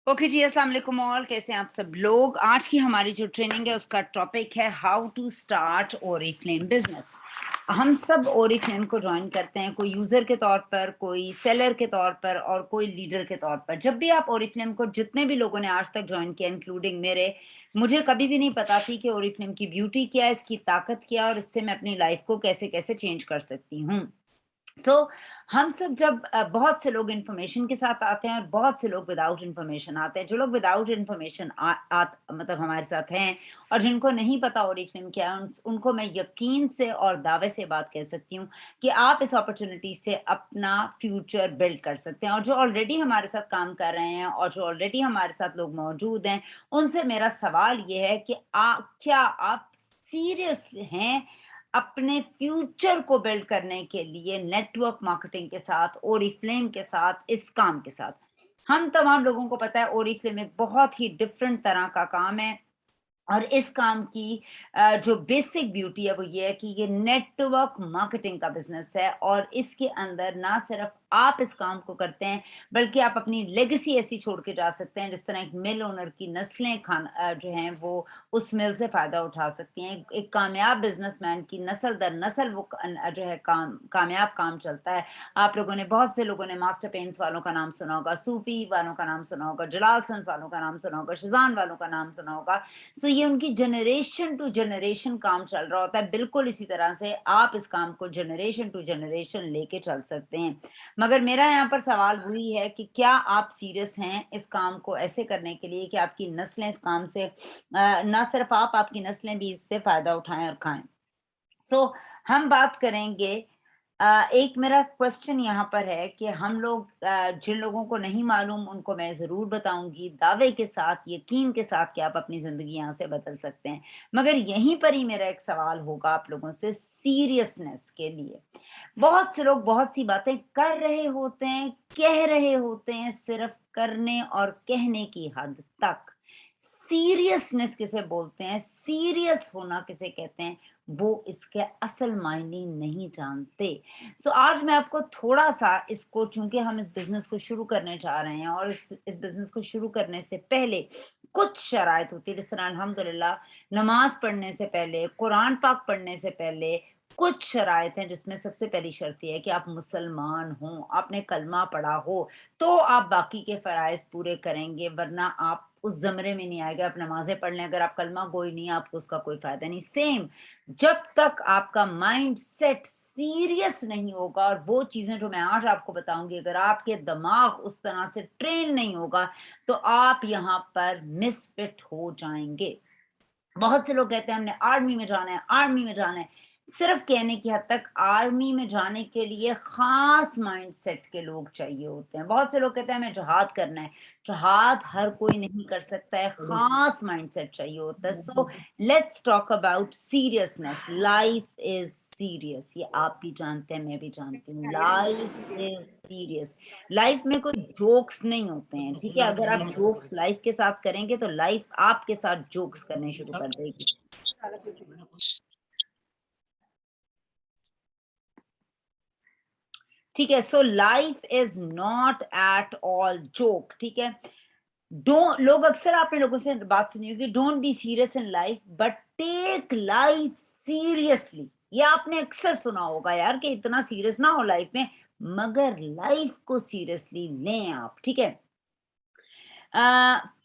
Okay जी, अस्सलाम वालेकुम all. कैसे हैं आप सब लोग? आज की हमारी जो ट्रेनिंग है उसका टॉपिक है how to start Oriflame business. हम सब ओरिफ्लेम को ज्वाइन करते हैं, कोई यूजर के तौर पर, कोई सेलर के तौर पर और कोई लीडर के तौर पर। जब भी आप ओरिफ्लेम को, जितने भी लोगों ने आज तक ज्वाइन किया इंक्लूडिंग मेरे, मुझे कभी भी नहीं पता थी कि ओरिफ्लेम की ब्यूटी क्या है, इसकी ताकत क्या है और इससे मैं अपनी लाइफ को कैसे कैसे चेंज कर सकती हूँ। सो हम सब जब बहुत से लोग इन्फॉर्मेशन के साथ आते हैं और बहुत से लोग विदाउट इन्फॉर्मेशन आते हैं। जो लोग विदाउट इन्फॉर्मेशन मतलब हमारे साथ हैं और जिनको नहीं पता ओरिफ्लेम क्या है, उनको मैं यकीन से और दावे से बात कह सकती हूँ कि आप इस अपॉर्चुनिटी से अपना फ्यूचर बिल्ड कर सकते हैं। और जो ऑलरेडी हमारे साथ काम कर रहे हैं और जो ऑलरेडी हमारे साथ लोग मौजूद हैं, उनसे मेरा सवाल ये है कि क्या आप सीरियस हैं अपने फ्यूचर को बिल्ड करने के लिए नेटवर्क मार्केटिंग के साथ, ओरिफ्लेम के साथ, इस काम के साथ? हम तमाम लोगों को पता है ओरिफ्लेम एक बहुत ही डिफरेंट तरह का काम है और इस काम की जो बेसिक ब्यूटी है वो ये है कि ये नेटवर्क मार्केटिंग का बिजनेस है और इसके अंदर ना सिर्फ आप इस काम को करते हैं, बल्कि आप अपनी लेगेसी ऐसी छोड़ के जा सकते हैं जिस तरह एक मिल ओनर की नस्लें जो हैं वो उस मिल से फायदा उठा सकती हैं। एक कामयाब बिजनेसमैन की नस्ल दर नस्ल वो जो है कामयाब काम चलता है। आप लोगों ने, बहुत से लोगों ने मास्टर पेंट्स वालों का नाम सुना होगा, सूफी वालों का नाम सुना होगा, जलाल सन्स वालों का नाम सुना होगा, शिजान वालों का नाम सुना होगा। सो ये उनकी जनरेशन टू जनरेशन काम चल रहा होता है। बिल्कुल इसी तरह से आप इस काम को जनरेशन टू जनरेशन लेके चल सकते हैं। मगर मेरा यहाँ पर सवाल वही है कि क्या आप सीरियस हैं इस काम को ऐसे करने के लिए कि आपकी नस्लें इस काम से ना सिर्फ आप, आपकी नस्लें भी इससे फायदा उठाएं और खाएं। सो हम बात करेंगे। एक मेरा क्वेश्चन यहाँ पर है कि हम लोग, जिन लोगों को नहीं मालूम उनको मैं ज़रूर बताऊँगी दावे के साथ, यकीन के साथ कि आप अपनी ज़िंदगी यहाँ से बदल सकते हैं। मगर यहीं पर ही मेरा एक सवाल होगा आप लोगों से सीरियसनेस के लिए। बहुत से लोग बहुत सी बातें कर रहे होते हैं, कह रहे होते हैं, सिर्फ़ करने और कहने की हद तक। सीरियसनेस किसे बोलते हैं, सीरियस होना किसे कहते हैं, वो इसके असल मायने नहीं जानते। सो आज मैं आपको थोड़ा-सा इसको, चूँकि हम इस बिज़नेस को शुरू करने जा रहे हैं और इस बिज़नेस को शुरू करने से पहले कुछ शराइत होती है, जिस तरह अल्हम्दुलिल्लाह नमाज़ पढ़ने से पहले, कुरान पाक पढ़ने से पहले कुछ शराइत हैं, जिसमें सबसे पहली शर्त ये है कि आप मुसलमान हों, आपने कलमा पढ़ा हो, तो आप बाकी के फ़राइज़ पूरे करेंगे, वरना आप उस ज़मरे में नहीं आएगा। आप नमाज़ें पढ़ लें, अगर आप कलमा गोई नहीं है, आपको उसका कोई फ़ायदा नहीं। सेम, जब तक आपका माइंडसेट सीरियस नहीं होगा और वो चीज़ें जो मैं आज आपको बताऊँगी, अगर आपके दिमाग उस तरह से ट्रेन नहीं होगा, तो आप यहाँ पर मिसफिट हो जाएँगे। बहुत से लोग कहते हैं हमने आर्मी में जाना है, आर्मी में जाना है। सिर्फ कहने की हद तक। आर्मी में जाने के लिए ख़ास माइंडसेट के लोग चाहिए होते हैं। बहुत से लोग कहते हैं हमें जिहाद करना है। जिहाद हर कोई नहीं कर सकता है, ख़ास माइंडसेट चाहिए होता है। So let's talk about seriousness. Life is serious, ये आप भी जानते हैं, मैं भी जानती हूँ। Life is serious. लाइफ में कोई जोक्स नहीं होते हैं, ठीक है? अगर आप जोक्स लाइफ के साथ करेंगे तो लाइफ आपके साथ जोक्स करने शुरू कर देगी। ठीक है? So life is not at all joke, ठीक है? डो लोग अक्सर, आपने लोगों से बात सुनी होगी, don't be serious in life but take life seriously. ये आपने अक्सर सुना होगा यार कि इतना सीरियस ना हो लाइफ में, मगर लाइफ को सीरियसली लें आप, ठीक है?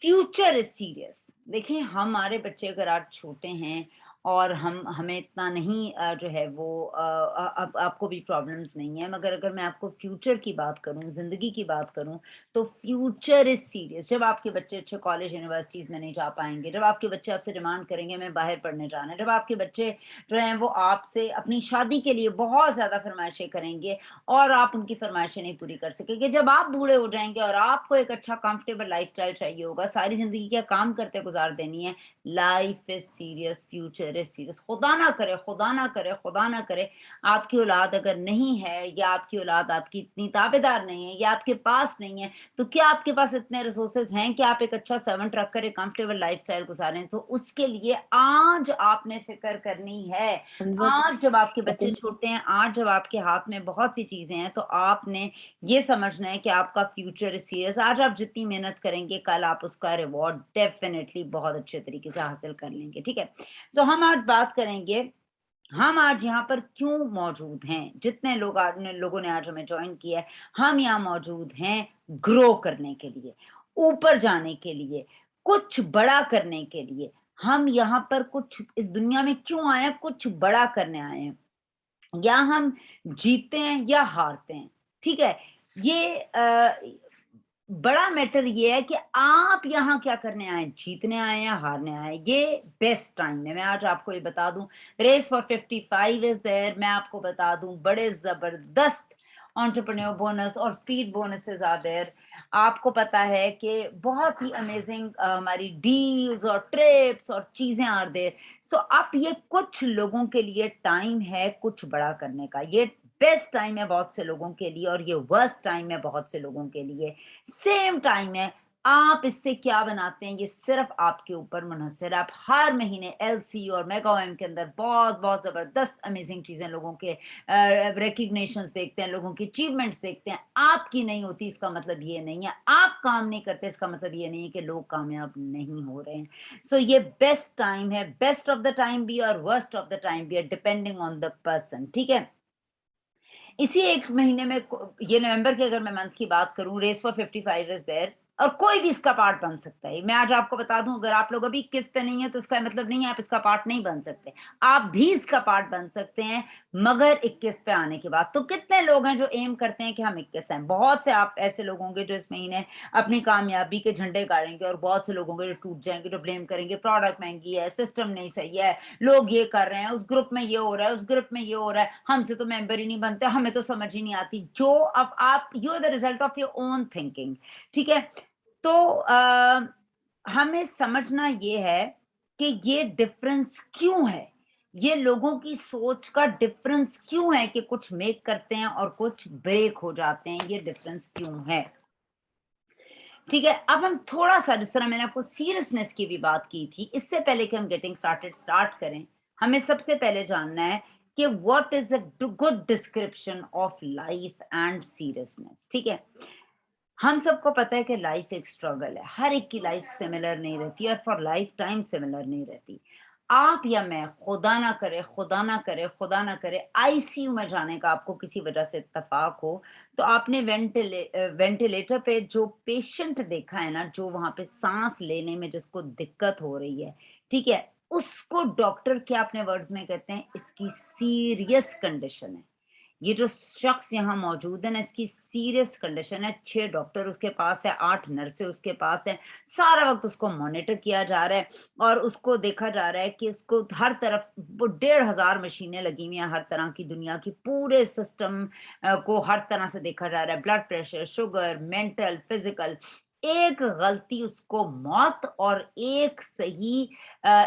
Future is serious. देखिए, हमारे बच्चे अगर आज छोटे हैं और हम हमें इतना नहीं जो है वो अब आपको भी प्रॉब्लम्स नहीं है, मगर अगर मैं आपको फ्यूचर की बात करूं, जिंदगी की बात करूं, तो फ्यूचर इज सीरियस। जब आपके बच्चे अच्छे कॉलेज यूनिवर्सिटीज में नहीं जा पाएंगे, जब आपके बच्चे आपसे डिमांड करेंगे मैं बाहर पढ़ने जाना है, जब आपके बच्चे जो हैं वो आपसे अपनी शादी के लिए बहुत ज्यादा फरमाइशें करेंगे और आप उनकी फरमाइशें नहीं पूरी कर सकेंगे, जब आप बूढ़े हो जाएंगे और आपको एक अच्छा कंफर्टेबल लाइफस्टाइल चाहिए होगा, सारी जिंदगी क्या काम करते गुजार देनी है, life is serious, future future is serious. खुदा ना करे, खुदा ना करे, खुदा ना करे आपकी औलाद अगर नहीं है, या आपकी औलाद आपकी इतनी ताबेदार नहीं है, या आपके पास नहीं है, तो क्या आपके पास इतने रिसोर्सेज हैं कि आप एक अच्छा सर्वेंट रखकर एक कंफर्टेबल लाइफस्टाइल गुजारें? तो उसके लिए आज आपने फिक्र करनी है। आज जब आपके बच्चे छोटे हैं, आज जब आपके हाथ में बहुत सी चीजें हैं, तो आपने ये समझना है कि आपका फ्यूचर इज सीरियस। आज आप जितनी मेहनत करेंगे, कल आप उसका रिवॉर्ड डेफिनेटली बहुत अच्छे तरीके से हासिल कर लेंगे। ठीक है, सो हम आज बात करेंगे हम आज यहाँ पर क्यों मौजूद हैं। जितने लोगों ने आज हमें ज्वाइन किया है, हम यहाँ मौजूद हैं ग्रो करने के लिए, ऊपर जाने के लिए, कुछ बड़ा करने के लिए। हम यहाँ पर कुछ इस दुनिया में क्यों आए हैं? कुछ बड़ा करने आए हैं। या हम जीतते हैं या हारते हैं, ठीक है। ये बड़ा मैटर ये है कि आप यहाँ क्या करने आए, जीतने आए या हारने आए। ये बेस्ट टाइम है। मैं आज आपको ये बता दूं, रेस फॉर 55 इज देयर। मैं आपको बता दूं, बड़े जबरदस्त एंटरप्रेन्योर बोनस और स्पीड बोनसेस आर देयर। आपको पता है कि बहुत ही अमेजिंग हमारी डील्स और ट्रिप्स और चीजें आर देयर। सो अब ये कुछ लोगों के लिए टाइम है कुछ बड़ा करने का। ये बेस्ट टाइम है बहुत से लोगों के लिए, और ये वर्स्ट टाइम है बहुत से लोगों के लिए। सेम टाइम है। आप इससे क्या बनाते हैं, ये सिर्फ आपके ऊपर मुनहसर है। आप हर महीने एलसी और मेगाओएम के अंदर बहुत बहुत जबरदस्त अमेजिंग चीजें, लोगों के रिकग्निशंस देखते हैं, लोगों की अचीवमेंट्स देखते हैं। आपकी नहीं होती इसका मतलब ये नहीं है, आप काम नहीं करते इसका मतलब ये नहीं है कि लोग कामयाब नहीं हो रहे हैं। सो ये बेस्ट टाइम है। बेस्ट ऑफ द टाइम भी और वर्स्ट ऑफ द टाइम भी है, डिपेंडिंग ऑन द पर्सन। ठीक है, इसी एक महीने में ये नवंबर की अगर मैं मंथ की बात करूं, रेस फॉर 55 इज देयर, और कोई भी इसका पार्ट बन सकता है। मैं आज आपको बता दूं, अगर आप लोग अभी 21 पे नहीं है तो इसका मतलब नहीं है आप इसका पार्ट नहीं बन सकते। आप भी इसका पार्ट बन सकते हैं, मगर 21 पे आने के बाद। तो कितने लोग हैं जो एम करते हैं कि हम 21 हैं? बहुत से आप ऐसे लोग होंगे जो इस महीने अपनी कामयाबी के झंडे गाड़ेंगे, और बहुत से लोग होंगे जो टूट जाएंगे, जो ब्लेम करेंगे प्रोडक्ट महंगी है, सिस्टम नहीं सही है, लोग ये कर रहे हैं, उस ग्रुप में ये हो रहा है, उस ग्रुप में ये हो रहा है, हमसे तो मेंबर ही नहीं बनते, हमें तो समझ ही नहीं आती। जो अब आप you are the result of your own thinking. ठीक है, तो हमें समझना ये है कि ये डिफरेंस क्यों है, ये लोगों की सोच का डिफरेंस क्यों है कि कुछ मेक करते हैं और कुछ ब्रेक हो जाते हैं। ये डिफरेंस क्यों है? ठीक है, अब हम थोड़ा सा, जिस तरह मैंने आपको सीरियसनेस की भी बात की थी, इससे पहले कि हम गेटिंग स्टार्टेड स्टार्ट करें, हमें सबसे पहले जानना है कि what is a good description of life and seriousness. ठीक है, हम सबको पता है कि लाइफ एक स्ट्रगल है। हर एक की लाइफ सिमिलर नहीं रहती और फॉर लाइफ टाइम सिमिलर नहीं रहती। आप या मैं, खुदा ना करे, खुदा ना करे, खुदा ना करे, आईसीयू में जाने का आपको किसी वजह से इत्तेफाक हो, तो आपने वेंटिलेटर पे जो पेशेंट देखा है ना, जो वहां पे सांस लेने में जिसको दिक्कत हो रही है, ठीक है, उसको डॉक्टर क्या अपने वर्ड्स में कहते हैं, इसकी सीरियस कंडीशन है। ये जो शख्स यहाँ मौजूद है ना, इसकी सीरियस कंडीशन है। 6 डॉक्टर उसके पास है, 8 नर्सें उसके पास है, सारा वक्त उसको मॉनिटर किया जा रहा है, और उसको देखा जा रहा है कि उसको हर तरफ वो 1,500 मशीनें लगी हुई हैं, हर तरह की दुनिया की पूरे सिस्टम को हर तरह से देखा जा रहा है। Blood pressure, sugar, mental, physical. एक गलती उसको मौत, और एक सही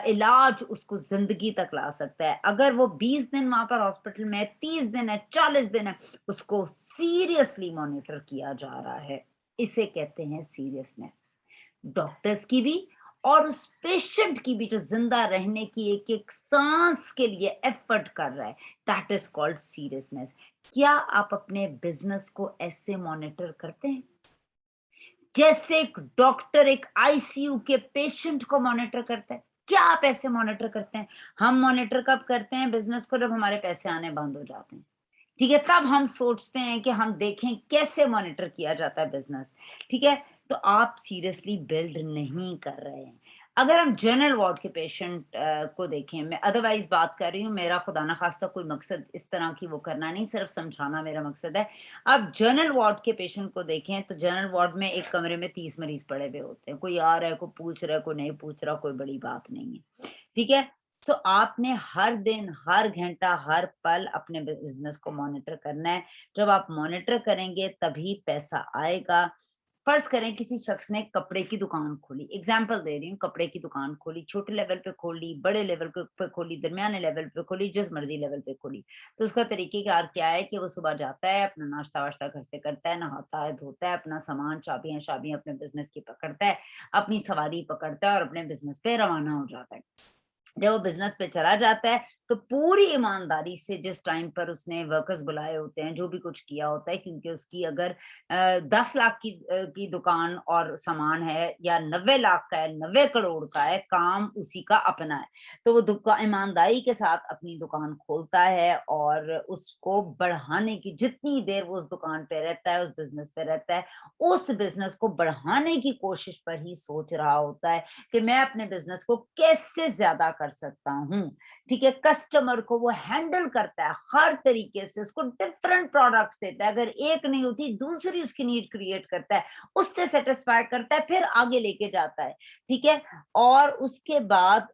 इलाज उसको जिंदगी तक ला सकता है। अगर वो 20 दिन वहां पर हॉस्पिटल में है, 30 दिन है, 40 दिन है, उसको सीरियसली मॉनिटर किया जा रहा है। इसे कहते हैं सीरियसनेस। डॉक्टर्स की भी और उस पेशेंट की भी, जो जिंदा रहने की एक एक सांस के लिए एफर्ट कर रहा है, दैट इज कॉल्ड सीरियसनेस। क्या आप अपने बिजनेस को ऐसे मॉनिटर करते हैं जैसे एक डॉक्टर एक आईसीयू के पेशेंट को मॉनिटर करता है? क्या आप ऐसे मॉनिटर करते हैं? हम मॉनिटर कब करते हैं बिजनेस को? जब हमारे पैसे आने बंद हो जाते हैं। ठीक है, तब हम सोचते हैं कि हम देखें कैसे मॉनिटर किया जाता है बिजनेस। ठीक है, तो आप सीरियसली बिल्ड नहीं कर रहे हैं। अगर हम जनरल वार्ड के पेशेंट को देखें, मैं अदरवाइज बात कर रही हूँ, मेरा खुदा ना खास्ता कोई मकसद इस तरह की वो करना नहीं, सिर्फ समझाना मेरा मकसद है। अब जनरल वार्ड के पेशेंट को देखें तो जनरल वार्ड में एक कमरे में 30 मरीज पड़े हुए होते हैं। कोई आ रहा है, कोई पूछ रहा है, कोई नहीं पूछ रहा, कोई बड़ी बात नहीं है। ठीक है, सो आपने हर दिन, हर घंटा, हर पल अपने बिजनेस को मॉनिटर करना है। जब आप मॉनिटर करेंगे तभी पैसा आएगा। फर्ज करें किसी शख्स ने कपड़े की दुकान खोली, एग्जाम्पल दे रही हूँ, कपड़े की दुकान खोली, छोटे लेवल पे खोली, बड़े लेवल पे खोली, दरमियाने लेवल पे खोली, जिस मर्जी लेवल पे खोली। तो उसका तरीकेकार क्या है कि वो सुबह जाता है, अपना नाश्ता वाश्ता घर से करता है, नहाता है, धोता है, अपना सामान चाबियां शाबियां अपने बिजनेस की पकड़ता है, अपनी सवारी पकड़ता है और अपने बिजनेस पे रवाना हो जाता है। जब वो बिजनेस पे चला जाता है तो पूरी ईमानदारी से जिस टाइम पर उसने वर्कर्स बुलाए होते हैं, जो भी कुछ किया होता है, क्योंकि उसकी अगर 10 लाख की दुकान और सामान है या 90 लाख का है, 90 करोड़ का है, काम उसी का अपना है, तो वो दुकान ईमानदारी के साथ अपनी दुकान खोलता है और उसको बढ़ाने की, जितनी देर वो उस दुकान पे रहता है, उस बिजनेस पे रहता है, उस बिजनेस को बढ़ाने की कोशिश पर ही सोच रहा होता है कि मैं अपने बिजनेस को कैसे ज्यादा कर सकता हूँ। ठीक है, कस्टमर को वो हैंडल करता है हर तरीके से, उसको डिफरेंट प्रोडक्ट्स देता है, अगर एक नहीं होती दूसरी उसकी नीड क्रिएट करता है, उससे सेटिस्फाई करता है, फिर आगे लेके जाता है। ठीक है, और उसके बाद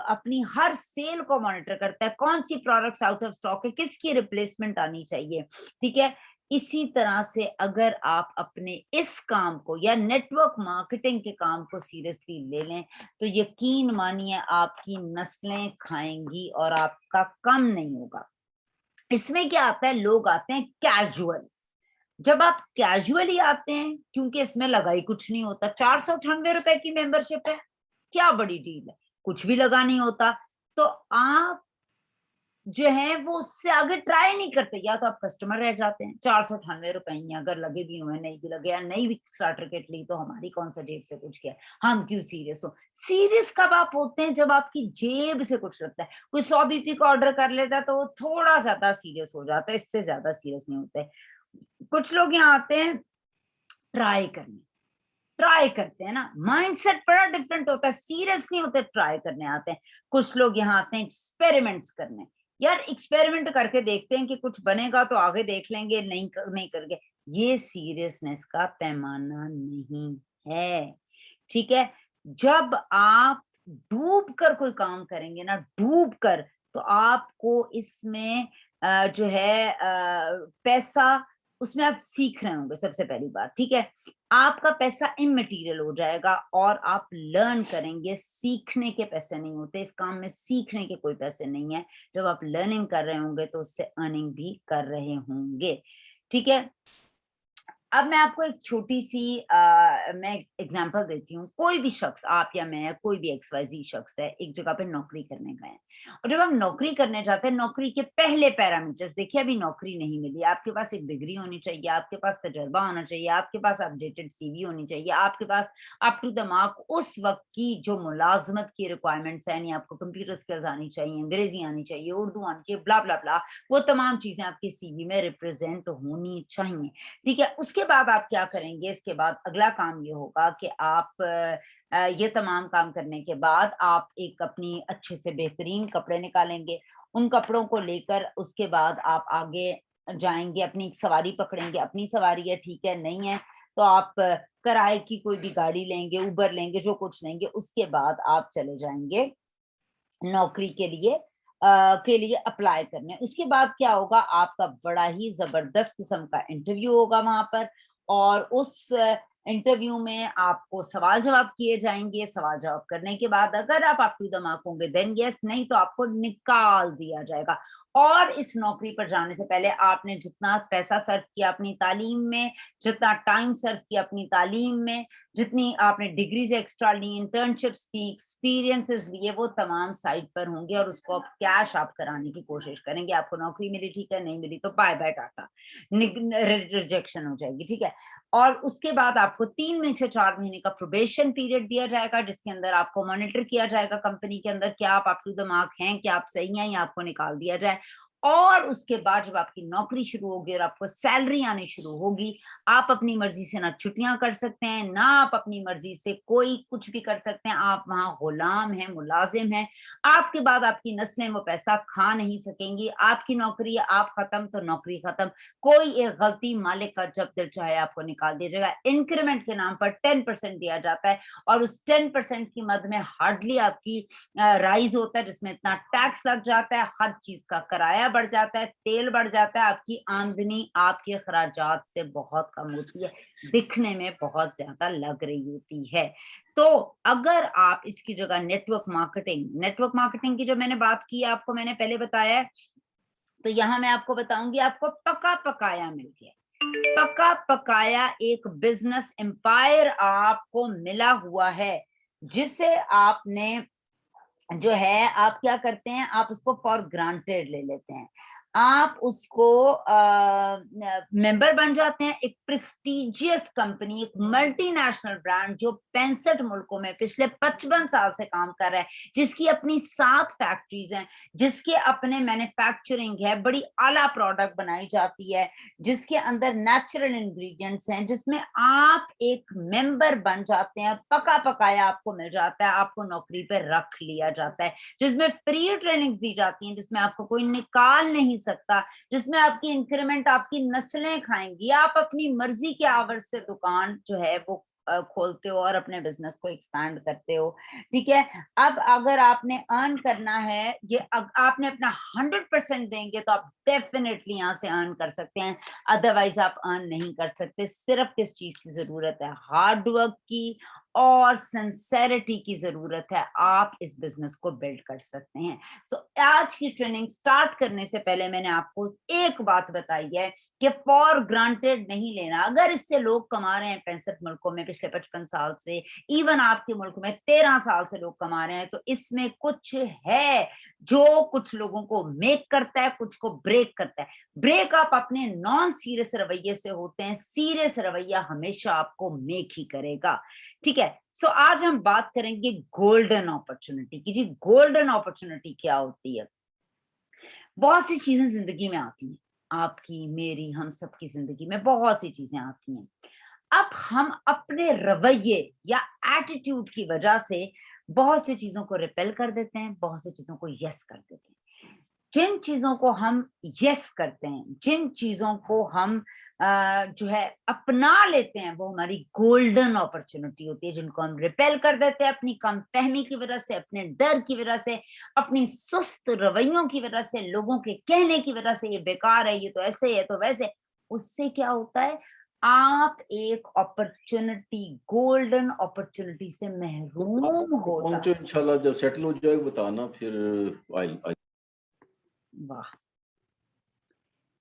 अपनी हर सेल को मॉनिटर करता है, कौन सी प्रोडक्ट्स आउट ऑफ स्टॉक है, किसकी रिप्लेसमेंट आनी चाहिए। ठीक है, इसी तरह से अगर आप अपने इस काम को या नेटवर्क मार्केटिंग के काम को सीरियसली ले लें तो यकीन मानिए आपकी नस्लें खाएंगी और आपका कम नहीं होगा। इसमें क्या आता है, लोग आते हैं कैजुअल। जब आप कैजुअली आते हैं, क्योंकि इसमें लगा ही कुछ नहीं होता, 498 रुपए की मेंबरशिप है, क्या बड़ी डील है, कुछ भी लगा नहीं होता, तो आप जो है वो उससे आगे ट्राई नहीं करते, या तो आप कस्टमर रह जाते हैं। 498 रुपए ही अगर लगे भी हुए, नहीं भी लगे, या नई भी स्टार्टर किट ली तो हमारी कौन सा जेब से कुछ किया, हम क्यों सीरियस हो। सीरियस कब आप होते हैं, जब आपकी जेब से कुछ लगता है। कोई 100 बीपी का ऑर्डर कर लेता है तो वो थोड़ा ज्यादा सीरियस हो जाता है, इससे ज्यादा सीरियस नहीं होते। कुछ लोग यहाँ आते हैं ट्राई करने, ट्राई करते हैं ना, माइंडसेट बड़ा डिफरेंट होता है, सीरियस नहीं होते, ट्राई करने आते हैं। कुछ लोग यहाँ आते हैं एक्सपेरिमेंट्स करने, यार एक्सपेरिमेंट करके देखते हैं कि कुछ बनेगा तो आगे देख लेंगे, नहीं करके। ये सीरियसनेस का पैमाना नहीं है। ठीक है, जब आप डूब कर कोई काम करेंगे ना, डूब कर, तो आपको इसमें जो है पैसा, उसमें आप सीख रहे होंगे सबसे पहली बात। ठीक है, आपका पैसा इमटेरियल हो जाएगा और आप लर्न करेंगे, सीखने के पैसे नहीं होते इस काम में, सीखने के कोई पैसे नहीं है। जब आप लर्निंग कर रहे होंगे तो उससे अर्निंग भी कर रहे होंगे। ठीक है, अब मैं आपको एक छोटी सी मैं एग्जांपल देती हूँ। कोई भी शख्स, आप या मैं, कोई भी XYZ शख्स है, एक जगह पे नौकरी करने गए हैं, और जब हम नौकरी करने जाते हैं, नौकरी के पहले पैरामीटर्स देखिए। अभी नौकरी नहीं मिली, आपके पास एक डिग्री होनी चाहिए, आपके पास तजर्बा होना चाहिए, आपके पास अपडेटेड CV होनी चाहिए, आपके पास अप टू द मार्क उस वक्त की जो मुलाजमत की रिक्वायरमेंट्स हैं, यानी आपको कंप्यूटर स्किल्स आनी चाहिए, अंग्रेजी आनी चाहिए, उर्दू आनी चाहिए, ब्ला ब्ला ब्ला, वो तमाम चीजें आपके CV में रिप्रेजेंट होनी चाहिए। ठीक है, उसके बाद आप क्या करेंगे, इसके बाद अगला काम ये होगा कि आप ये तमाम काम करने के बाद आप एक अपनी अच्छे से बेहतरीन कपड़े निकालेंगे, उन कपड़ों को लेकर उसके बाद आप आगे जाएंगे, अपनी सवारी पकड़ेंगे। अपनी सवारी है, ठीक है, नहीं है तो आप किराए की कोई भी गाड़ी लेंगे, उबर लेंगे, जो कुछ लेंगे, उसके बाद आप चले जाएंगे नौकरी के लिए अप्लाई करने। उसके बाद क्या होगा, आपका बड़ा ही जबरदस्त किस्म का इंटरव्यू होगा वहां पर, और उस इंटरव्यू में आपको सवाल जवाब किए जाएंगे। सवाल जवाब करने के बाद अगर आप अप टू द मार्क होंगे देन यस, नहीं तो आपको निकाल दिया जाएगा। और इस नौकरी पर जाने से पहले आपने जितना पैसा सर्व किया अपनी तालीम में, जितना टाइम सर्व किया अपनी तालीम में, जितनी आपने डिग्रीज एक्स्ट्रा ली, इंटर्नशिप्स की, एक्सपीरियंसेस लिए, वो तमाम साइट पर होंगे, और उसको आप कैश आप कराने की कोशिश करेंगे। आपको नौकरी मिली, ठीक है, नहीं मिली तो बाय बाय टाटा, रिजेक्शन हो जाएगी। ठीक है, और उसके बाद आपको 3 से 4 महीने का प्रोबेशन पीरियड दिया जाएगा, जिसके अंदर आपको मॉनिटर किया जाएगा कंपनी के अंदर, क्या आप अप टू द मार्क हैं, क्या आप सही हैं, या आपको निकाल दिया जाए। और उसके बाद जब आपकी नौकरी शुरू होगी और आपको सैलरी आनी शुरू होगी, आप अपनी मर्जी से ना छुट्टियां कर सकते हैं, ना आप अपनी मर्जी से कोई कुछ भी कर सकते हैं। आप वहां गुलाम हैं, मुलाजिम हैं। आपके बाद आपकी नस्लें वो पैसा खा नहीं सकेंगी। आपकी नौकरी, आप खत्म तो नौकरी खत्म। कोई एक गलती, मालिक का जब दिल चाहे आपको निकाल दिया जाएगा। इंक्रीमेंट के नाम पर 10% दिया जाता है, और उस 10% की मद में हार्डली आपकी राइज होता है, जिसमें इतना टैक्स लग जाता है, हर चीज का किराया बढ़ जाता है, तेल बढ़ जाता है, आपकी आमदनी आपके अखराजात से बहुत कम होती है, दिखने में बहुत ज्यादा लग रही होती है। तो अगर आप इसकी जगह नेटवर्क मार्केटिंग की जो मैंने बात की आपको मैंने पहले बताया है, तो यहाँ मैं आपको बताऊंगी, आपको पका पकाया मिल गया, पका पकाया एक बिजनेस एम्पायर आपको मिला हुआ है, जिसे आपने जो है आप क्या करते हैं, आप उसको फॉर ग्रांटेड ले लेते हैं, आप उसको मेंबर बन जाते हैं। एक प्रेस्टिजियस कंपनी, एक मल्टीनेशनल ब्रांड जो 65 मुल्कों में पिछले 55 साल से काम कर रहा है, जिसकी अपनी 7 फैक्ट्रीज हैं, जिसके अपने मैन्युफैक्चरिंग है, बड़ी आला प्रोडक्ट बनाई जाती है, जिसके अंदर नेचुरल इंग्रेडिएंट्स हैं, जिसमें आप एक मेंबर बन जाते हैं, पका पकाया आपको मिल जाता है, आपको नौकरी पे रख लिया जाता है, जिसमें फ्री ट्रेनिंग्स दी जाती हैं, जिसमें आपको कोई निकाल नहीं सकता, जिसमें आपकी इंक्रीमेंट आपकी नस्लें खाएंगी, आप अपनी मर्जी के आवर्स से दुकान जो है वो खोलते हो और अपने बिजनेस को एक्सपैंड करते हो। ठीक है, अब अगर आपने अर्न करना है, ये आपने अपना 100% देंगे तो आप डेफिनेटली यहाँ से अर्न कर सकते हैं, अदरवाइज आप अर्न नहीं कर सकते। सिर्फ किस चीज की जरूरत है, हार्ड वर्क की और सिंसेरिटी की जरूरत है, आप इस बिजनेस को बिल्ड कर सकते हैं। सो आज की ट्रेनिंग स्टार्ट करने से पहले मैंने आपको एक बात बताई है कि फॉर ग्रांटेड नहीं लेना। अगर इससे लोग कमा रहे हैं 65 मुल्कों में पिछले 55 साल से, इवन आपके मुल्क में 13 साल से लोग कमा रहे हैं, तो इसमें कुछ है जो कुछ लोगों को मेक करता है, कुछ को ब्रेक करता है। ब्रेक आप अपने नॉन सीरियस रवैये से होते हैं, सीरियस रवैया हमेशा आपको मेक ही करेगा। ठीक है, सो आज हम बात करेंगे गोल्डन अपॉर्चुनिटी की। जी, गोल्डन अपॉर्चुनिटी क्या होती है? बहुत सी चीजें जिंदगी में आती हैं, आपकी मेरी हम सबकी जिंदगी में बहुत सी चीजें आती हैं। अब हम अपने रवैये या एटीट्यूड की वजह से बहुत सी चीजों को रिपेल कर देते हैं, बहुत सी चीजों को यस कर देते हैं। जिन चीजों को हम यस करते हैं, जिन चीजों को हम जो है अपना लेते हैं, वो हमारी गोल्डन अपॉर्चुनिटी होती है। जिनको हम रिपेल कर देते हैं अपनी कम फहमी की वजह से, अपने डर की वजह से, अपनी सुस्त रवैयों की वजह से, लोगों के कहने की वजह से, ये बेकार है, ये तो ऐसे है तो वैसे, उससे क्या होता है, आप एक अपॉर्चुनिटी, गोल्डन अपॉर्चुनिटी से तो महरूम हो पहुंचो जाते इंशाल्लाह, जब सेटल हो जाएगा बताना, फिर आई। हैं। वाह,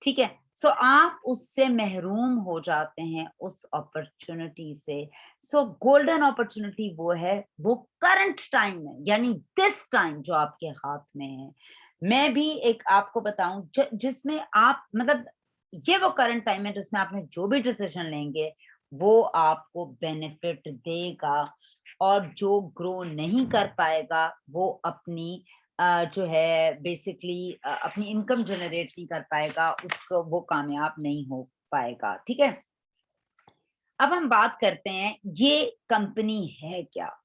ठीक है, सो आप उससे महरूम हो जाते हैं, उस अपॉर्चुनिटी से। सो गोल्डन अपॉर्चुनिटी वो है, वो करंट टाइम में, यानी दिस टाइम जो आपके हाथ में है। मैं भी एक आपको बताऊं जिसमें आप मतलब, ये वो करंट टाइम है जिसमें आपने जो भी डिसीजन लेंगे वो आपको बेनिफिट देगा, और जो ग्रो नहीं कर पाएगा वो अपनी जो है बेसिकली अपनी इनकम जनरेट नहीं कर पाएगा, उसको वो कामयाब नहीं हो पाएगा। ठीक है, अब हम बात करते हैं ये कंपनी है क्या।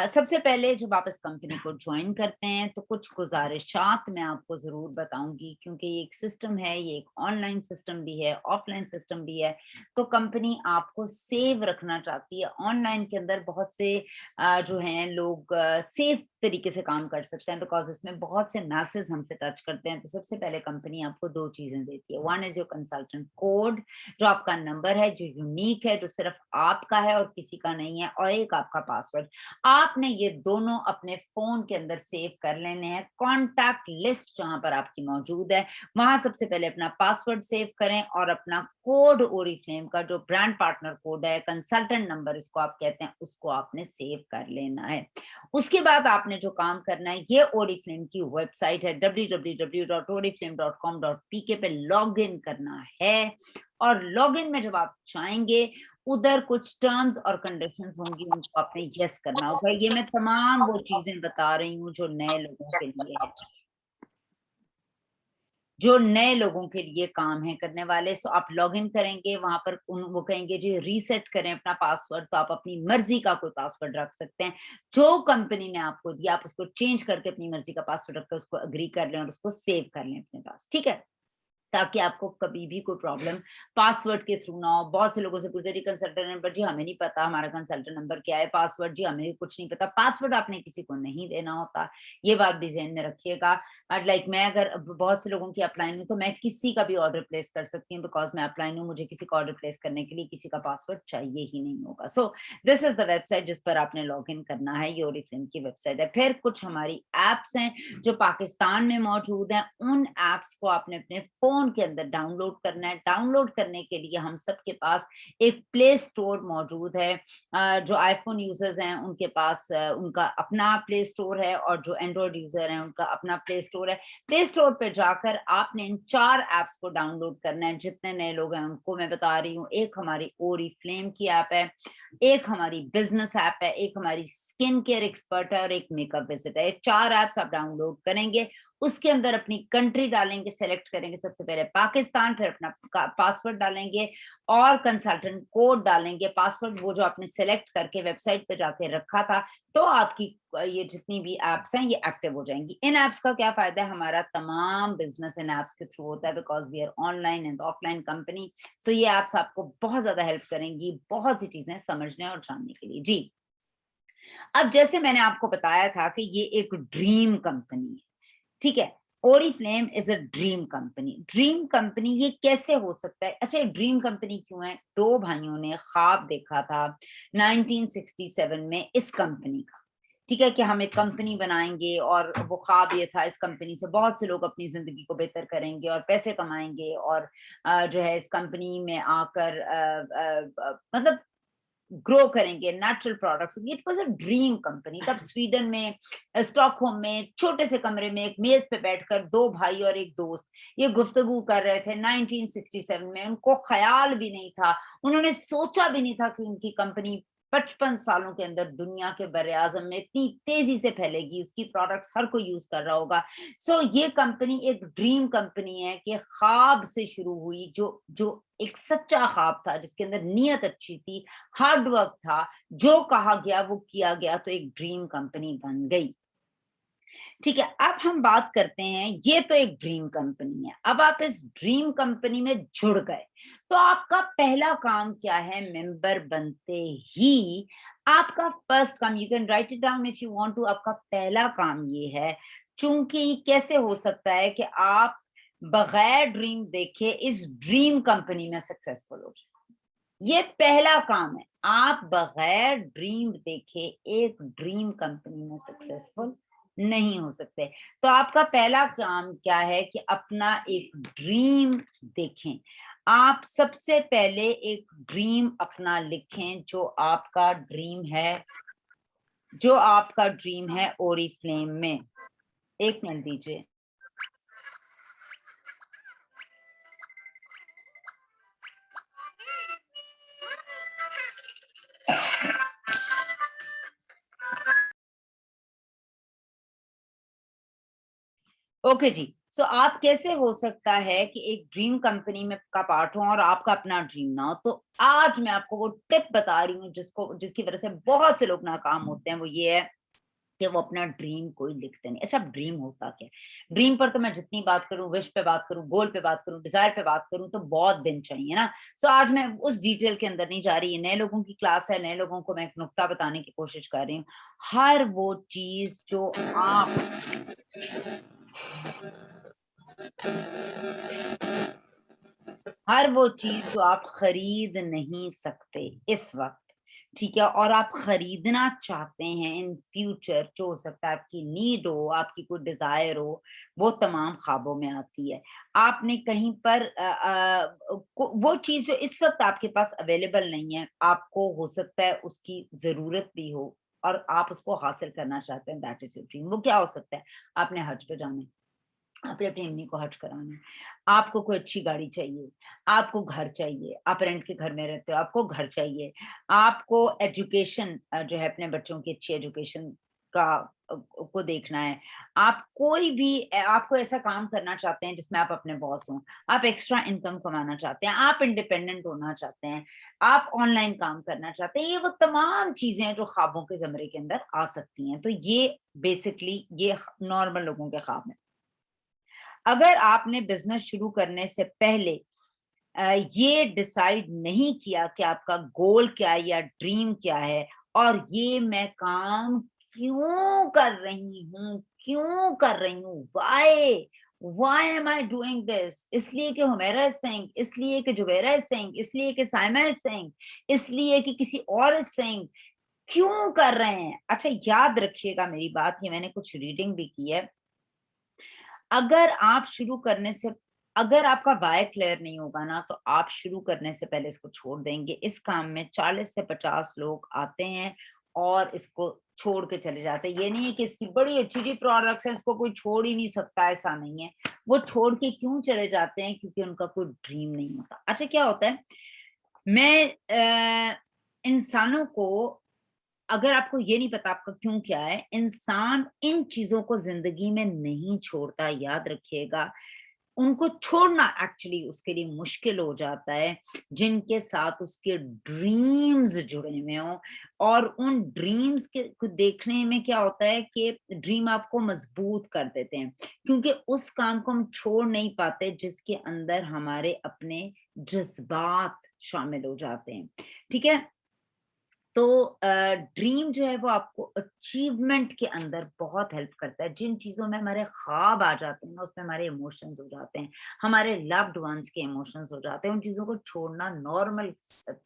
सबसे पहले जब आप इस कंपनी को ज्वाइन करते हैं तो कुछ गुजारिशात मैं आपको जरूर बताऊंगी, क्योंकि ये एक सिस्टम है, ये एक ऑनलाइन सिस्टम भी है, ऑफलाइन सिस्टम भी है। तो कंपनी आपको सेव रखना चाहती है। ऑनलाइन के अंदर बहुत से जो हैं लोग सेफ तरीके से काम कर सकते हैं, बिकॉज इसमें बहुत से मैसेज हमसे टच करते हैं। तो सबसे पहले कंपनी आपको 2 चीजें देती है। One is your consultant code, जो आपका नंबर है, जो यूनिक है, जो सिर्फ आपका है और किसी का नहीं है, और एक आपका पासवर्ड। आपने ये दोनों अपने फोन के अंदर सेव कर लेने हैं। कॉन्टैक्ट लिस्ट जहां पर आपकी मौजूद है, वहां सबसे पहले अपना पासवर्ड सेव करें, और अपना कोड ओरिफ्लेम का जो ब्रांड पार्टनर कोड है, कंसल्टेंट नंबर इसको आप कहते हैं, उसको आपने सेव कर लेना है। उसके बाद आपने जो काम करना है, ये ओरिफ्लेम की वेबसाइट है www.oriflame.com.pk पे लॉग इन करना है। और लॉगिन में जब आप जाएंगे, उधर कुछ टर्म्स और कंडीशंस होंगी, उनको आपने यस करना होगा। ये मैं तमाम वो चीजें बता रही हूँ जो नए लोगों के लिए है, जो नए लोगों के लिए काम है करने वाले। सो आप लॉग इन करेंगे, वहां पर वो कहेंगे जी रीसेट करें अपना पासवर्ड, तो आप अपनी मर्जी का कोई पासवर्ड रख सकते हैं। जो कंपनी ने आपको दिया आप उसको चेंज करके अपनी मर्जी का पासवर्ड रखकर उसको अग्री कर लें और उसको सेव कर लें अपने पास। ठीक है, ताकि आपको कभी भी कोई प्रॉब्लम पासवर्ड के थ्रू ना हो। बहुत से लोगों से पूछते हैं कंसल्टेंट नंबर, जी हमें नहीं पता हमारा कंसल्टेंट नंबर क्या है, पासवर्ड जी हमें कुछ नहीं पता। पासवर्ड आपने किसी को नहीं देना होता, ये बात भी ध्यान में रखिएगा। लाइक मैं अगर बहुत से लोगों की अपलाइन हूँ तो मैं किसी का भी ऑर्डर प्लेस कर सकती हूँ, बिकॉज मैं अपलाइन हूँ, मुझे किसी का ऑर्डर प्लेस करने के लिए किसी का पासवर्ड चाहिए ही नहीं होगा। So this is the website जिस पर आपने लॉग इन करना है, ये ओरिफ्लेम की वेबसाइट है। फिर कुछ हमारी एप्स हैं जो पाकिस्तान में मौजूद हैं, उन एप्स को आपने अपने फोन के अंदर डाउनलोड करना है। डाउनलोड करने के लिए हम सबके पास एक प्ले स्टोर मौजूद है। जो आईफोन यूजर्स हैं उनके पास उनका अपना प्ले स्टोर है, और जो एंड्रॉइड यूजर हैं उनका अपना प्ले स्टोर है। प्ले स्टोर पे जाकर आपने इन 4 एप्स को डाउनलोड करना है। जितने नए लोग हैं उनको मैं बता रही हूँ, एक हमारी ओरिफ्लेम की ऐप है, एक हमारी बिजनेस ऐप है, एक हमारी स्किन केयर एक्सपर्ट है, और एक मेकअप विजिट है। 4 ऐप्स आप डाउनलोड करेंगे, उसके अंदर अपनी कंट्री डालेंगे, सेलेक्ट करेंगे सबसे पहले पाकिस्तान, फिर अपना पासवर्ड डालेंगे और कंसल्टेंट कोड डालेंगे। पासवर्ड वो जो आपने सेलेक्ट करके वेबसाइट पे जाके रखा था, तो आपकी ये जितनी भी एप्स हैं ये एक्टिव हो जाएंगी। इन एप्स का क्या फायदा है, हमारा तमाम बिजनेस इन एप्स के थ्रू होता है, because we are online and offline company. So ये एप्स आपको बहुत ज्यादा हेल्प करेंगी बहुत सी चीजें समझने और जानने के लिए। जी, अब जैसे मैंने आपको बताया था कि ये एक ड्रीम कंपनी है, ठीक है। Oriflame is a dream company. Dream company ये कैसे हो सकता है? अच्छा, ड्रीम कंपनी क्यों है? 2 भाइयों ने ख्वाब देखा था 1967 में इस कंपनी का, ठीक है, कि हम एक कंपनी बनाएंगे, और वो ख्वाब ये था इस कंपनी से बहुत से लोग अपनी जिंदगी को बेहतर करेंगे और पैसे कमाएंगे, और जो है इस कंपनी में आकर मतलब ग्रो करेंगे natural products. It was a dream company. तब स्वीडन में स्टॉकहोम में छोटे से कमरे में एक मेज पे बैठकर 2 भाई और एक दोस्त ये गुफ्तगू कर रहे थे 1967 में। उनको ख्याल भी नहीं था, उन्होंने सोचा भी नहीं था कि उनकी कंपनी 55 सालों के अंदर दुनिया के बर्रे आजम में इतनी तेजी से फैलेगी, उसकी प्रोडक्ट्स हर कोई यूज कर रहा होगा। सो ये कंपनी एक ड्रीम कंपनी है कि ख्वाब से शुरू हुई, जो जो एक सच्चा ख्वाब था जिसके अंदर नीयत अच्छी थी, हार्ड वर्क था, जो कहा गया वो किया गया, तो एक ड्रीम कंपनी बन गई। ठीक है, अब हम बात करते हैं, ये तो एक ड्रीम कंपनी है। अब आप इस ड्रीम कंपनी में जुड़ गए, तो आपका पहला काम क्या है? मेंबर बनते ही आपका फर्स्ट काम, you can write it down if you want to, आपका पहला काम ये है, चूंकि कैसे हो सकता है कि आप बगैर ड्रीम देखे इस ड्रीम कंपनी में सक्सेसफुल हो जाए? ये पहला काम है, आप बगैर ड्रीम देखे एक ड्रीम कंपनी में सक्सेसफुल नहीं हो सकते। तो आपका पहला काम क्या है कि अपना एक ड्रीम देखें। आप सबसे पहले एक ड्रीम अपना लिखें, जो आपका ड्रीम है, जो आपका ड्रीम है ओरिफ्लेम में। 1 मिनट दीजिए। ओके जी। सो आप कैसे हो सकता है कि एक ड्रीम कंपनी में का पार्ट हो और आपका अपना ड्रीम ना हो? तो आज मैं आपको वो टिप बता रही हूँ जिसकी वजह से बहुत से लोग नाकाम होते हैं। वो ये है कि वो अपना ड्रीम कोई लिखते नहीं। अच्छा, ड्रीम होता क्या है? ड्रीम पर तो मैं जितनी बात करूं, विश पे बात करूं, गोल पे बात करूं, डिजायर पे बात करूं, तो बहुत दिन चाहिए ना। सो आज मैं उस डिटेल के अंदर नहीं जा रही। नए लोगों की क्लास है, नए लोगों को मैं एक नुक्ता बताने की कोशिश कर रही हूँ। हर वो चीज जो आप हर वो चीज जो आप खरीद नहीं सकते इस वक्त, ठीक है, और आप खरीदना चाहते हैं इन फ्यूचर, जो हो सकता है आपकी नीड हो, आपकी कोई डिजायर हो, वो तमाम ख्वाबों में आती है। आपने कहीं पर वो चीज जो इस वक्त आपके पास अवेलेबल नहीं है, आपको हो सकता है उसकी जरूरत भी हो और आप उसको हासिल करना चाहते हैं, दैट इज योर ड्रीम। वो क्या हो सकता है? आपने हज पे जाना है, आपने अपनी अम्मी को हज कराना है, आपको कोई अच्छी गाड़ी चाहिए, आपको घर चाहिए, आप रेंट के घर में रहते हो, आपको घर चाहिए, आपको एजुकेशन जो है अपने बच्चों की अच्छी एजुकेशन का को देखना है, आप कोई भी आपको ऐसा काम करना चाहते हैं जिसमें आप अपने बॉस हों, आप एक्स्ट्रा इनकम कमाना चाहते हैं, आप इंडिपेंडेंट होना चाहते हैं, आप ऑनलाइन काम करना चाहते हैं, ये वो तमाम चीजें हैं जो ख्वाबों के ज़मरे के अंदर आ सकती हैं। तो ये बेसिकली ये नॉर्मल लोगों के ख्वाब हैं। अगर आपने बिजनेस शुरू करने से पहले ये डिसाइड नहीं किया कि आपका गोल क्या है या ड्रीम क्या है और ये मैं काम क्यों कर रही हूँ, why am I doing this, इसलिए कि हुमैरा इज सेइंग, इसलिए कि जुबैरा इज सेइंग, इसलिए कि साइमा इज सेइंग, इसलिए कि किसी और इज सेइंग, क्यों कर रहे हैं? अच्छा याद रखिएगा मेरी बात, ये मैंने कुछ रीडिंग भी की है। अगर आप शुरू करने से अगर आपका व्हाय क्लियर नहीं होगा ना, तो आप शुरू करने से पहले इसको छोड़ देंगे। इस काम में 40 से 50 लोग आते हैं और इसको छोड़ के चले जाते हैं। ये नहीं है कि इसकी बड़ी अच्छी जी प्रोडक्ट्स है, इसको कोई छोड़ ही नहीं सकता, ऐसा नहीं है। वो छोड़ के क्यों चले जाते हैं? क्योंकि उनका कोई ड्रीम नहीं होता। अच्छा क्या होता है, मैं इंसानों को, अगर आपको ये नहीं पता आपका क्यों क्या है, इंसान इन चीजों को जिंदगी में नहीं छोड़ता, याद रखिएगा। उनको छोड़ना एक्चुअली उसके लिए मुश्किल हो जाता है, जिनके साथ उसके ड्रीम्स जुड़े हुए हों। और उन ड्रीम्स के को देखने में क्या होता है कि ड्रीम आपको मजबूत कर देते हैं, क्योंकि उस काम को हम छोड़ नहीं पाते जिसके अंदर हमारे अपने जज्बात शामिल हो जाते हैं। ठीक है, तो ड्रीम जो है वो आपको अचीवमेंट के अंदर बहुत हेल्प करता है। जिन चीज़ों में हमारे ख्वाब आ जाते हैं ना, उसमें हमारे इमोशंस हो जाते हैं, हमारे लव्ड वंस के इमोशंस हो जाते हैं। उन चीज़ों को छोड़ना नॉर्मल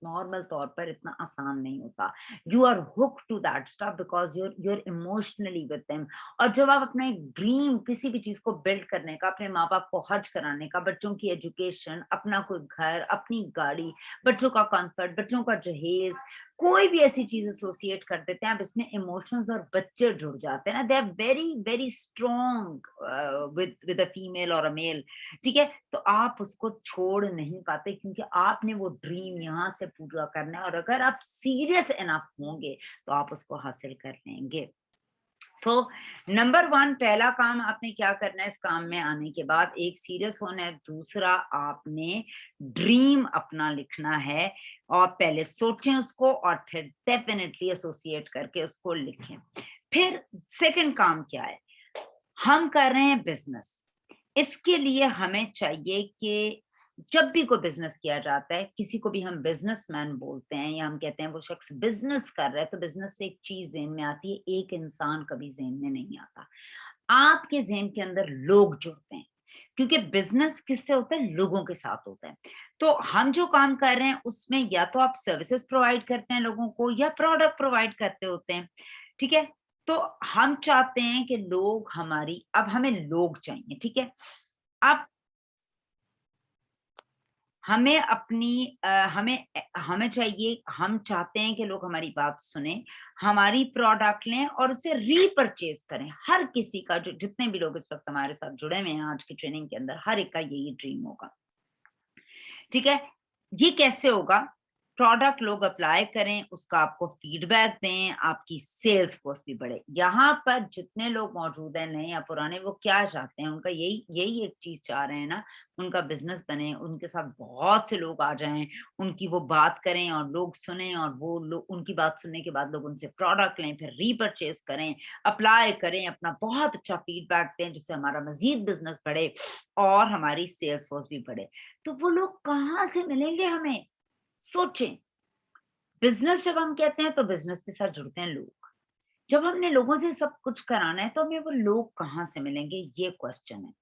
नॉर्मल तौर पर इतना आसान नहीं होता। You are hook to that stuff because you are emotionally with them. और जब आप अपना एक ड्रीम किसी भी चीज़ को बिल्ड करने का, अपने माँ-बाप को हज कराने का, बच्चों की एजुकेशन, अपना कोई घर, अपनी गाड़ी, बच्चों का कम्फर्ट, बच्चों का जहेज़, कोई भी ऐसी चीज एसोसिएट कर देते हैं, अब इसमें इमोशंस और बच्चे जुड़ जाते हैं ना, they are very very strong with a female और अ मेल। ठीक है, तो आप उसको छोड़ नहीं पाते, क्योंकि आपने वो ड्रीम यहाँ से पूरा करना है, और अगर आप सीरियस इनफ होंगे तो आप उसको हासिल कर लेंगे। सो नंबर वन, पहला काम आपने क्या करना है इस काम में आने के बाद, एक सीरियस होना है। दूसरा, आपने ड्रीम अपना लिखना है, और पहले सोचें उसको और फिर डेफिनेटली एसोसिएट करके उसको लिखें। फिर सेकंड काम क्या है, हम कर रहे हैं बिजनेस। इसके लिए हमें चाहिए कि जब भी कोई बिजनेस किया जाता है, किसी को भी हम बिजनेसमैन बोलते हैं या हम कहते हैं वो शख्स बिजनेस कर रहा है, तो बिजनेस से एक चीज ज़हन में आती है, एक इंसान कभी ज़हन में नहीं आता। आपके ज़हन के अंदर लोग जुड़ते हैं, क्योंकि बिजनेस किससे होता है? लोगों के साथ होता है। तो हम जो काम कर रहे हैं उसमें या तो आप सर्विसेज प्रोवाइड करते हैं लोगों को, या प्रोडक्ट प्रोवाइड करते होते हैं। ठीक है, तो हम चाहते हैं कि लोग हमारी, अब हमें लोग चाहिए। ठीक है, अब हमें अपनी हमें चाहिए, हम चाहते हैं कि लोग हमारी बात सुने, हमारी प्रोडक्ट लें और उसे रीपरचेज करें। हर किसी का, जो जितने भी लोग इस वक्त हमारे साथ जुड़े हुए हैं आज की ट्रेनिंग के अंदर, हर एक का यही ड्रीम होगा। ठीक है, ये कैसे होगा? प्रोडक्ट लोग अप्लाई करें, उसका आपको फीडबैक दें, आपकी सेल्स फोर्स भी बढ़े। यहाँ पर जितने लोग मौजूद हैं, नए या पुराने, वो क्या चाहते हैं? उनका यही यही एक चीज चाह रहे हैं ना, उनका बिजनेस बने, उनके साथ बहुत से लोग आ जाएं, उनकी वो बात करें और लोग सुने, और वो लोग उनकी बात सुनने के बाद लोग उनसे प्रोडक्ट लें, फिर रीपरचेज करें, अप्लाई करें, अपना बहुत अच्छा फीडबैक दें, जिससे हमारा मजीद बिजनेस बढ़े और हमारी सेल्स फोर्स भी बढ़े। तो वो लोग कहाँ से मिलेंगे हमें? सोचें। बिजनेस जब हम कहते हैं तो बिजनेस के साथ जुड़ते हैं लोग। जब हमने लोगों से सब कुछ कराना है, तो हमें वो लोग कहाँ से मिलेंगे, ये क्वेश्चन है।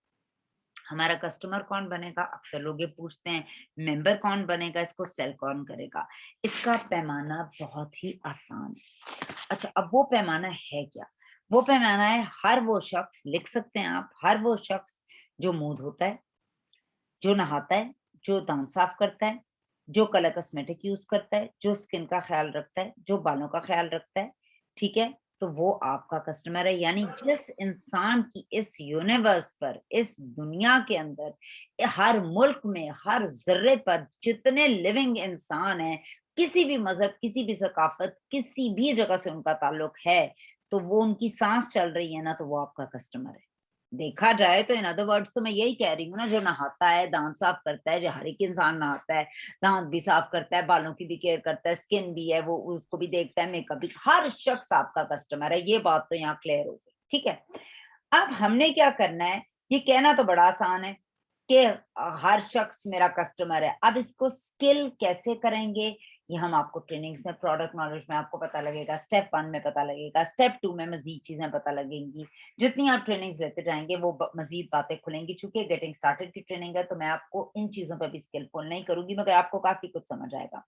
हमारा कस्टमर कौन बनेगा? अक्सर लोग ये पूछते हैं। मेंबर कौन बनेगा? इसको सेल कौन करेगा? इसका पैमाना बहुत ही आसान है। अच्छा, अब वो पैमाना है क्या? वो पैमाना है, हर वो शख्स, लिख सकते हैं आप, हर वो शख्स जो मुंह धोता है, जो नहाता है, जो दांत साफ करता है, जो कलर कॉस्मेटिक यूज करता है, जो स्किन का ख्याल रखता है, जो बालों का ख्याल रखता है। ठीक है, तो वो आपका कस्टमर है। यानी जिस इंसान की इस यूनिवर्स पर, इस दुनिया के अंदर, हर मुल्क में, हर जर्रे पर जितने लिविंग इंसान हैं, किसी भी मजहब, किसी भी सकाफत, किसी भी जगह से उनका ताल्लुक है, तो वो उनकी सांस चल रही है ना, तो वो आपका कस्टमर है। देखा जाए तो इन अदर वर्ड्स तो मैं यही कह रही हूँ ना, जो नहाता है, दांत साफ करता है, जो हर एक इंसान नहाता है, दांत भी साफ करता है, बालों की भी केयर करता है, स्किन भी है, वो उसको भी देखता है, मेकअप भी, हर शख्स आपका कस्टमर है। ये बात तो यहाँ क्लियर हो गई। ठीक है, अब हमने क्या करना है, ये कहना तो बड़ा आसान है कि हर शख्स मेरा कस्टमर है। अब इसको स्किल कैसे करेंगे, ये हम आपको ट्रेनिंग्स में, प्रोडक्ट नॉलेज में आपको पता लगेगा, स्टेप 1 में पता लगेगा, स्टेप 2 में मज़ीद चीज़ें पता लगेंगी। जितनी आप ट्रेनिंग्स लेते जाएँगे वो ब मज़ीद बातें खुलेंगी। चूँकि गेटिंग स्टार्टेड की ट्रेनिंग है तो मैं आपको इन चीज़ों पे भी स्किलफुल नहीं करूँगी, मगर आपको काफ़ी कुछ समझ आएगा।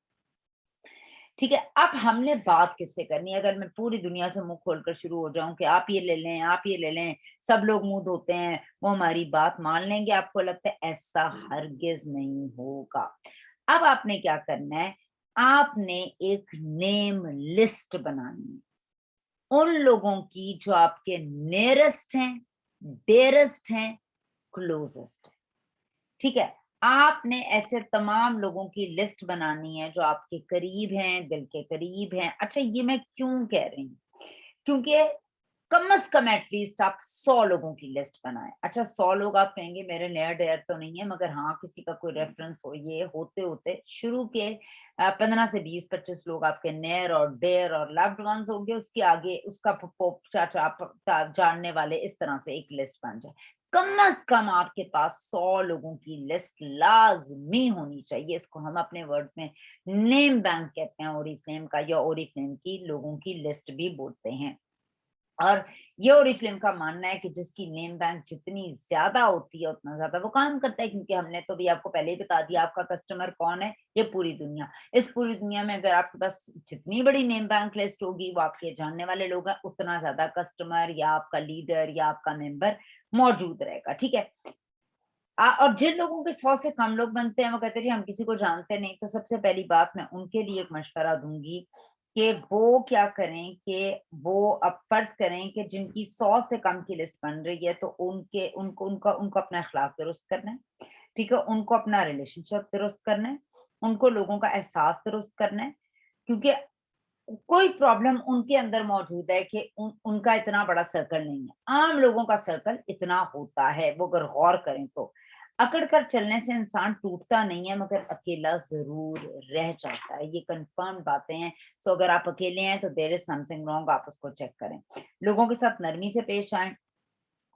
ठीक है, अब हमने बात किससे करनी है? अगर मैं पूरी दुनिया से मुँह खोलकर शुरू हो जाऊँ कि आप ये ले लें, आप ये ले लें, सब लोग मुँह धोते हैं, वो हमारी बात मान लेंगे, आपको लगता है ऐसा हरगिज़ नहीं होगा। अब आपने क्या करना है, आपने एक नेम लिस्ट बनानी है, उन लोगों की जो आपके नियरेस्ट हैं, डियरेस्ट हैं, क्लोज़ेस्ट हैं। ठीक है? आपने ऐसे तमाम लोगों की लिस्ट बनानी है जो आपके करीब हैं, दिल के करीब हैं। अच्छा, ये मैं क्यों कह रही हूँ? क्योंकि कम से कम एटलीस्ट आप 100 लोगों की लिस्ट बनाएँ। अच्छा, 100 लोग आप कहेंगे मेरे नियर डियर तो नहीं है, मगर हाँ, किसी का कोई रेफरेंस हो, ये होते-होते शुरू के 15 से 20-25 लोग आपके नियर और डियर और लव्ड वन्स होंगे, उसके आगे उसका फुफ्फो, चाचा, जानने वाले, इस तरह से एक लिस्ट बन जाए। कम से कम आपके पास 100 लोगों की लिस्ट लाज़मी होनी चाहिए। इसको हम अपने वर्ड्स में नेम बैंक कहते हैं, ओरिफ्लेम का, या ओरिफ्लेम की लोगों की लिस्ट भी बोलते हैं। और ये ओरिफ्लेम का मानना है कि जिसकी नेम बैंक जितनी ज़्यादा होती है, उतना ज़्यादा वो काम करता है, क्योंकि हमने तो भी आपको पहले ही बता दिया आपका कस्टमर कौन है, ये पूरी दुनिया। इस पूरी दुनिया में अगर आपके पास जितनी बड़ी नेम बैंक लिस्ट होगी, वो आपके जानने वाले लोग हैं, उतना ज़्यादा कस्टमर या आपका लीडर या आपका मेंबर मौजूद रहेगा, ठीक है? और जिन लोगों के 100 से कम लोग बनते हैं, वो कहते हैं जी हम किसी को जानते नहीं, तो सबसे पहली बात मैं उनके लिए एक मशवरा दूँगी कि वो क्या करें कि वो अब फ़र्ज़ करें कि जिनकी 100 से कम की लिस्ट बन रही है, तो उनको अपना अखलाक दुरुस्त करना है, ठीक है? उनको अपना रिलेशनशिप दुरुस्त करना है, उनको लोगों का एहसास दुरुस्त करना है, क्योंकि कोई प्रॉब्लम उनके अंदर मौजूद है कि उनका इतना बड़ा सर्कल नहीं है। आम लोगों का सर्कल इतना होता है, वो अगर गौर करें तो। अकड़ कर चलने से इंसान टूटता नहीं है, मगर अकेला ज़रूर रह जाता है। ये कन्फर्म्ड बातें हैं। सो अगर आप अकेले हैं तो देयर इज़ समथिंग रॉन्ग, आप उसको चेक करें। लोगों के साथ नरमी से पेश आएँ।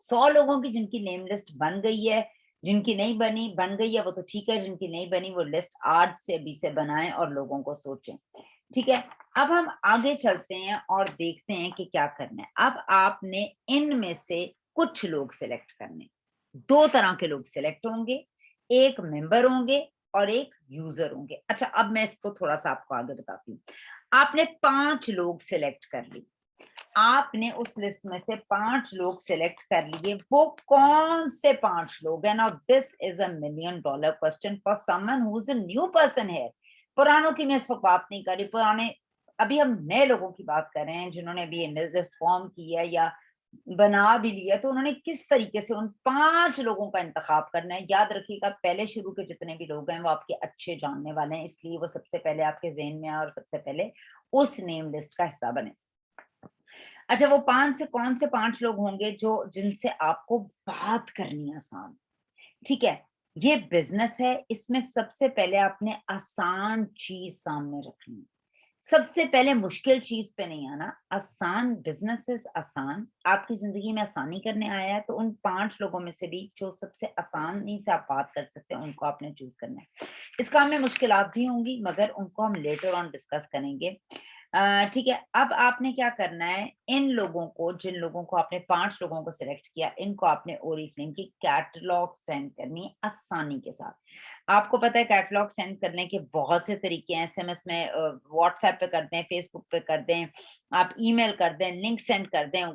100 लोगों की जिनकी नेम लिस्ट बन गई है, जिनकी नहीं बनी, बन गई है वो तो ठीक है, जिनकी नहीं बनी वो लिस्ट आज से अभी से बनाएँ और लोगों को सोचें। ठीक है? अब हम आगे चलते हैं और देखते हैं कि क्या करना है। अब आपने इनमें से कुछ लोग सिलेक्ट करने। 2 तरह के लोग सिलेक्ट होंगे, एक मेंबर होंगे और एक यूज़र होंगे। अच्छा, अब मैं इसको थोड़ा-सा आपको आगे बताती हूँ। आपने 5 लोग सिलेक्ट कर लिए। आपने उस लिस्ट में से 5 लोग सिलेक्ट कर लिए। वो कौन से 5 लोग हैं? Now this is a million dollar question for someone who is a new person here. पुरानों की मैं इस वक़्त बात नहीं कर रही, पुराने, अभी हम नए लोगों की बात कर रहे हैं जिन्होंने अभी लिस्ट फॉर्म की है या बना भी लिया, तो उन्होंने किस तरीके से उन 5 लोगों का इंतखाब करना है। याद रखिएगा, पहले शुरू के जितने भी लोग हैं वो आपके अच्छे जानने वाले हैं, इसलिए वो सबसे पहले आपके ज़हन में आए और सबसे पहले उस नेम लिस्ट का हिस्सा बने। अच्छा, वो 5 से कौन से 5 लोग होंगे जो जिनसे आपको बात करनी आसान, ठीक है? ये बिज़नेस है, इसमें सबसे पहले आपने आसान चीज़ सामने रखनी है। सबसे पहले मुश्किल चीज़ पे नहीं आना, आसान, बिज़नेस इज़ आसान, आपकी ज़िंदगी में आसानी करने आया है, तो उन 5 लोगों में से भी जो सबसे आसानी से आप बात कर सकते हैं, उनको आपने चूज़ करना है। इस काम में मुश्किलात भी होंगी, मगर उनको हम लेटर ऑन डिस्कस करेंगे। ठीक है, अब आपने क्या करना है, इन लोगों को, जिन लोगों को आपने 5 लोगों को सिलेक्ट किया, इनको आपने ओरिफ्लेम की कैटलॉग सेंड करनी है आसानी के साथ। आपको पता है कैटलॉग सेंड करने के बहुत से तरीके हैं, एसएमएस में, व्हाट्सएप पे कर दें, फेसबुक पे कर दें, आप ईमेल कर दें, लिंक सेंड कर दें,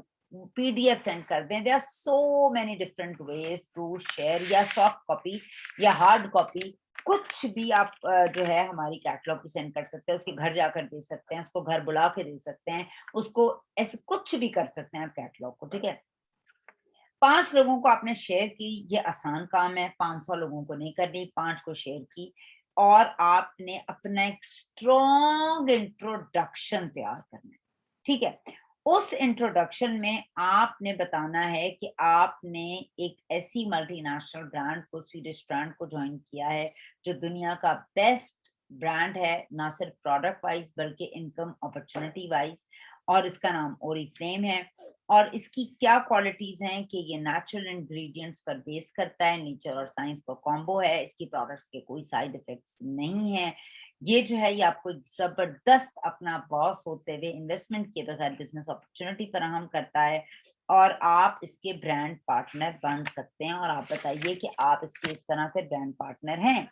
पीडीएफ सेंड कर दें। There are so many different ways to share, या सॉफ्ट कॉपी या हार्ड कॉपी, कुछ भी आप जो है हमारी कैटलॉग की सेंड कर सकते हैं, उसके घर जाकर दे सकते हैं, उसको घर बुला के दे सकते हैं, उसको ऐसे कुछ भी कर सकते हैं आप कैटलॉग को, ठीक है? 5 लोगों को आपने शेयर की, ये आसान काम है, 500 लोगों को नहीं करनी, 5 को शेयर की और आपने अपना एक स्ट्रॉन्ग इंट्रोडक्शन तैयार करना है, ठीक है? उस इंट्रोडक्शन में आपने बताना है कि आपने एक ऐसी मल्टीनेशनल ब्रांड को, स्वीडिश ब्रांड को जॉइन किया है, जो दुनिया का बेस्ट ब्रांड है, ना सिर्फ प्रोडक्ट वाइज़ बल्कि इनकम अपॉर्च्युनिटी वाइज़, और इसका नाम ओरिफ्लेम है। और इसकी क्या क्वालिटीज हैं कि ये नेचुरल इंग्रेडिएंट्स पर बेस करता है, नेचर और साइंस का कॉम्बो है, इसकी प्रोडक्ट्स के कोई साइड इफेक्ट्स नहीं है। ये जो है ये आपको जबरदस्त अपना बॉस होते हुए इन्वेस्टमेंट के बगैर बिजनेस अपॉर्चुनिटी फराहम करता है और आप इसके ब्रांड पार्टनर बन सकते हैं। और आप बताइए कि आप इसके इस तरह से ब्रांड पार्टनर हैं।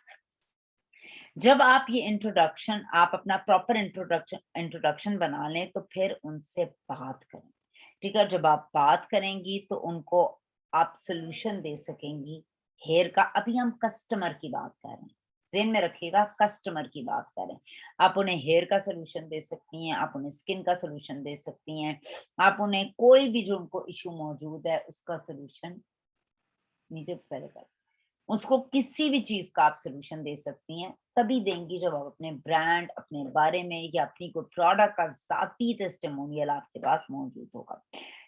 जब आप ये इंट्रोडक्शन, आप अपना प्रॉपर इंट्रोडक्शन बना लें तो फिर उनसे बात करें, ठीक है। जब आप बात करेंगी तो उनको आप सोल्यूशन दे सकेंगी हेयर का। अभी हम कस्टमर की बात कर रहे हैं, ज़हन में रखिएगा, कस्टमर की बात करें। आप उन्हें हेयर का सोल्यूशन दे सकती हैं, आप उन्हें स्किन का सोल्यूशन दे सकती हैं, आप उन्हें कोई भी जो उनको इशू मौजूद है उसका सोल्यूशन, नीचे पहले कर, उसको किसी भी चीज का आप सोल्यूशन दे सकती हैं, तभी देंगी जब आप अपने ब्रांड, अपने बारे में या अपनी कोई प्रोडक्ट का ज़ाती टेस्टिमोनियल आपके पास मौजूद होगा,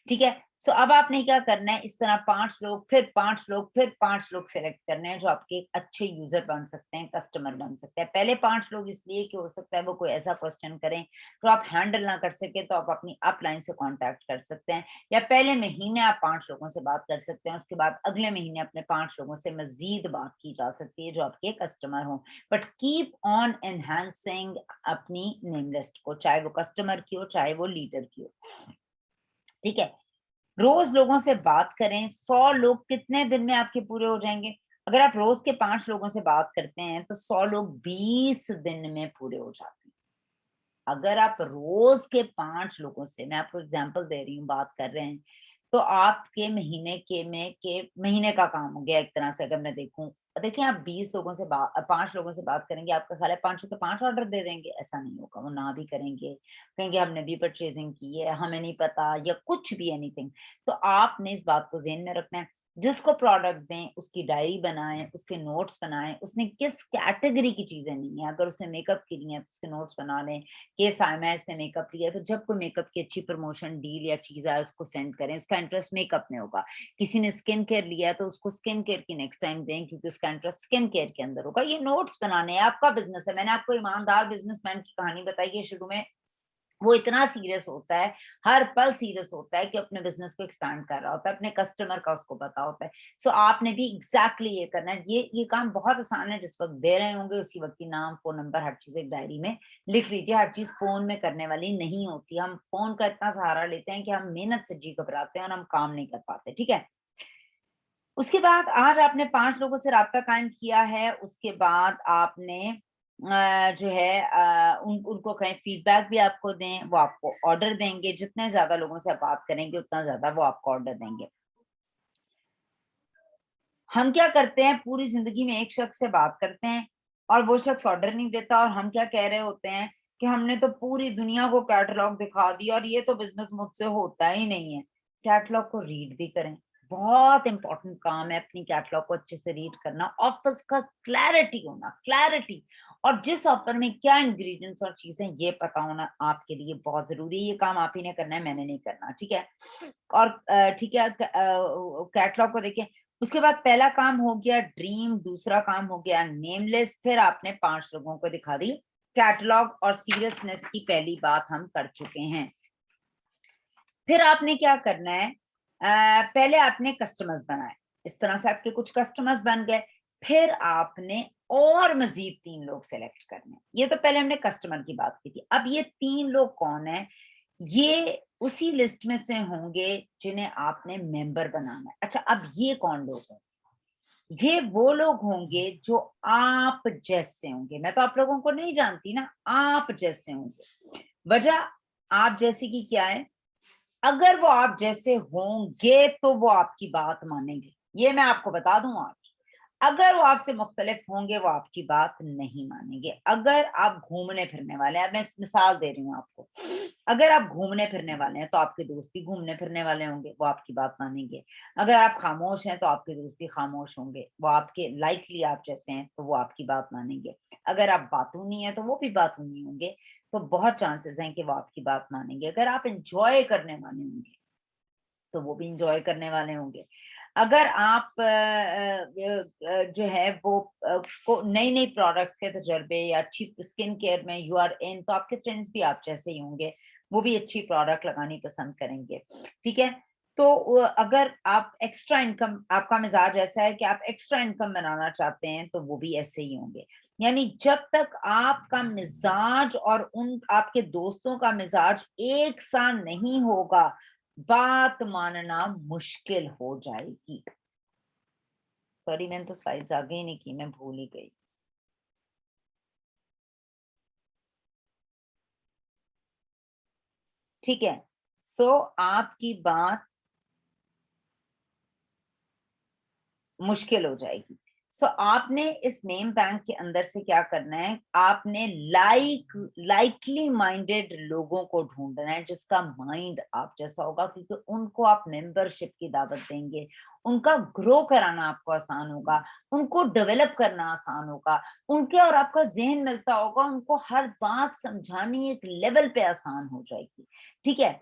ठीक है। सो अब आपने क्या करना है, इस तरह 5 लोग, फिर 5 लोग, फिर 5 लोग सेलेक्ट करने हैं जो आपके एक अच्छे यूजर बन सकते हैं, कस्टमर बन सकते हैं। पहले 5 लोग इसलिए कि हो सकता है वो कोई ऐसा क्वेश्चन करें तो आप हैंडल ना कर सके, तो आप अपनी अपलाइन से कांटेक्ट कर सकते हैं, या पहले महीने आप 5 लोगों से बात कर सकते हैं, उसके बाद अगले महीने अपने 5 लोगों से मजीद बात की जा सकती है जो आपके कस्टमर हों। बट कीप ऑन एनहांसिंग अपनी नेम लिस्ट को, चाहे वो कस्टमर की हो चाहे वो लीडर की हो, ठीक है। रोज लोगों से बात करें। 100 लोग कितने दिन में आपके पूरे हो जाएंगे? अगर आप रोज के 5 लोगों से बात करते हैं तो 100 लोग 20 दिन में पूरे हो जाते हैं। अगर आप रोज के 5 लोगों से, मैं आपको एग्जांपल दे रही हूँ, बात कर रहे हैं, तो आपके महीने का काम हो गया एक तरह से। अगर मैं देखूं, देखिए आप 20 लोगों से 5 लोगों से बात करेंगे, आपका ख्याल है 5 के 5 ऑर्डर दे देंगे? ऐसा नहीं होगा, वो ना भी करेंगे, कहेंगे हमने भी परचेजिंग की है, हमें नहीं पता, या कुछ भी एनीथिंग। तो आपने इस बात को ज़हन में रखना है, जिसको प्रोडक्ट दें उसकी डायरी बनाएं, उसके नोट्स बनाएं, उसने किस कैटेगरी की चीजें ली हैं। अगर उसने मेकअप की ली है तो उसके नोट्स बना लें कि साइमा से मेकअप लिया, तो जब कोई मेकअप की अच्छी प्रमोशन डील या चीज आए उसको सेंड करें, उसका इंटरेस्ट मेकअप में होगा। किसी ने स्किन केयर लिया तो उसको स्किन केयर की नेक्स्ट टाइम दें क्योंकि उसका इंटरेस्ट स्किन केयर के अंदर होगा। ये नोट्स बनाने हैं, आपका बिजनेस है। मैंने आपको ईमानदार बिजनेसमैन की कहानी बताई है शुरू में, वो इतना सीरियस होता है, हर पल सीरियस होता है कि अपने बिजनेस को एक्सपैंड कर रहा होता है, अपने कस्टमर का उसको पता होता है। सो आपने भी एग्जैक्टली ये करना है। ये काम बहुत आसान है, जिस वक्त दे रहे होंगे उसी वक्त की नाम, फोन नंबर, हर चीज एक डायरी में लिख लीजिए। हर चीज फोन में करने वाली नहीं होती। हम फोन का इतना सहारा लेते हैं कि हम मेहनत से जी घबराते हैं और हम काम नहीं कर पाते, ठीक है। उसके बाद आज आपने 5 लोगों से राब्ता कायम किया है, उसके बाद आपने जो है उनको कहें फीडबैक भी आपको दें, वो आपको ऑर्डर देंगे। जितने ज्यादा लोगों से आप बात करेंगे उतना ज्यादा वो आपको ऑर्डर देंगे। हम क्या करते हैं, पूरी जिंदगी में एक शख्स से बात करते हैं और वो शख्स ऑर्डर नहीं देता, और हम क्या कह रहे होते हैं कि हमने तो पूरी दुनिया को कैटलॉग दिखा दिया और ये तो बिजनेस मुझसे होता ही नहीं है। कैटलॉग को रीड भी करें, बहुत इंपॉर्टेंट काम है अपनी कैटलॉग को अच्छे से रीड करना। ऑफर्स का क्लैरिटी होना, क्लैरिटी, और जिस ऑफर में क्या इंग्रेडिएंट्स और चीजें ये पता होना आपके लिए बहुत जरूरी है। ये काम आप ही ने करना है, मैंने नहीं करना, ठीक है। और ठीक है, कैटलॉग को देखिए। उसके बाद पहला काम हो गया ड्रीम, दूसरा काम हो गया नेम लिस्ट, फिर आपने 5 लोगों को दिखा दी कैटलॉग, और सीरियसनेस की पहली बात हम कर चुके हैं। फिर आपने क्या करना है, पहले आपने कस्टमर्स बनाए, इस तरह से आपके कुछ कस्टमर्स बन गए। फिर आपने और मजीद 3 लोग सेलेक्ट करने। ये तो पहले हमने कस्टमर की बात की थी। अब ये 3 लोग कौन है? ये उसी लिस्ट में से होंगे जिन्हें आपने मेंबर बनाना है। अच्छा, अब ये कौन लोग हैं? ये वो लोग होंगे जो आप जैसे होंगे। मैं तो आप लोगों को नहीं जानती ना, आप जैसे होंगे। वजह आप जैसी की क्या है? अगर वो आप जैसे होंगे तो वो आपकी बात मानेंगे, ये मैं आपको बता दूं आज। अगर वो आपसे मुख्तलिफ होंगे वो आपकी बात नहीं मानेंगे। अगर आप घूमने फिरने वाले हैं, मैं मिसाल दे रही हूँ आपको, अगर आप घूमने फिरने वाले हैं तो आपके दोस्त भी घूमने फिरने वाले होंगे, वो आपकी बात मानेंगे। अगर आप खामोश हैं तो आपके दोस्त भी खामोश होंगे, वो आपके लाइकली आप जैसे हैं तो वो आपकी बात मानेंगे। अगर आप बातूनी हैं तो वो भी बातूनी होंगे, तो बहुत चांसेस हैं कि वो आपकी बात मानेंगे। अगर आप इंजॉय करने वाले होंगे तो वो भी इंजॉय करने वाले होंगे। अगर आप जो है वो को नई नई प्रोडक्ट्स के तजर्बे या अच्छी स्किन केयर में यू आर इन, तो आपके फ्रेंड्स भी आप जैसे ही होंगे, वो भी अच्छी प्रोडक्ट लगानी पसंद करेंगे, ठीक है। तो अगर आप एक्स्ट्रा इनकम, आपका मिजाज ऐसा है कि आप एक्स्ट्रा इनकम बनाना चाहते हैं, तो वो भी ऐसे ही होंगे। यानी जब तक आपका मिजाज और उन आपके दोस्तों का मिजाज एक सा नहीं होगा, बात मानना मुश्किल हो जाएगी। सॉरी, मैंने तो स्लाइड्स आगे ही नहीं की, मैं भूल ही गई। ठीक है, सो आपकी बात मुश्किल हो जाएगी। सो आपने इस नेम बैंक के अंदर से क्या करना है, आपने लाइकली माइंडेड लोगों को ढूंढना है जिसका माइंड आप जैसा होगा, क्योंकि उनको आप मेंबरशिप की दावत देंगे, उनका ग्रो कराना आपको आसान होगा, उनको डेवलप करना आसान होगा, उनके और आपका ज़हन मिलता होगा, उनको हर बात समझानी एक लेवल पे आसान हो जाएगी, ठीक है।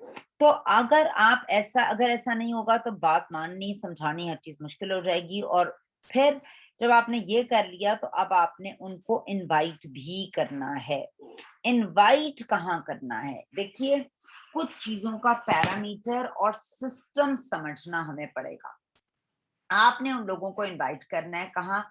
तो अगर ऐसा नहीं होगा तो बात माननी, समझानी हर चीज़ मुश्किल हो जाएगी। और फिर जब आपने ये कर लिया तो अब आपने उनको इनवाइट भी करना है। इनवाइट कहाँ करना है? देखिए, कुछ चीज़ों का पैरामीटर और सिस्टम समझना हमें पड़ेगा। आपने उन लोगों को इनवाइट करना है कहाँ?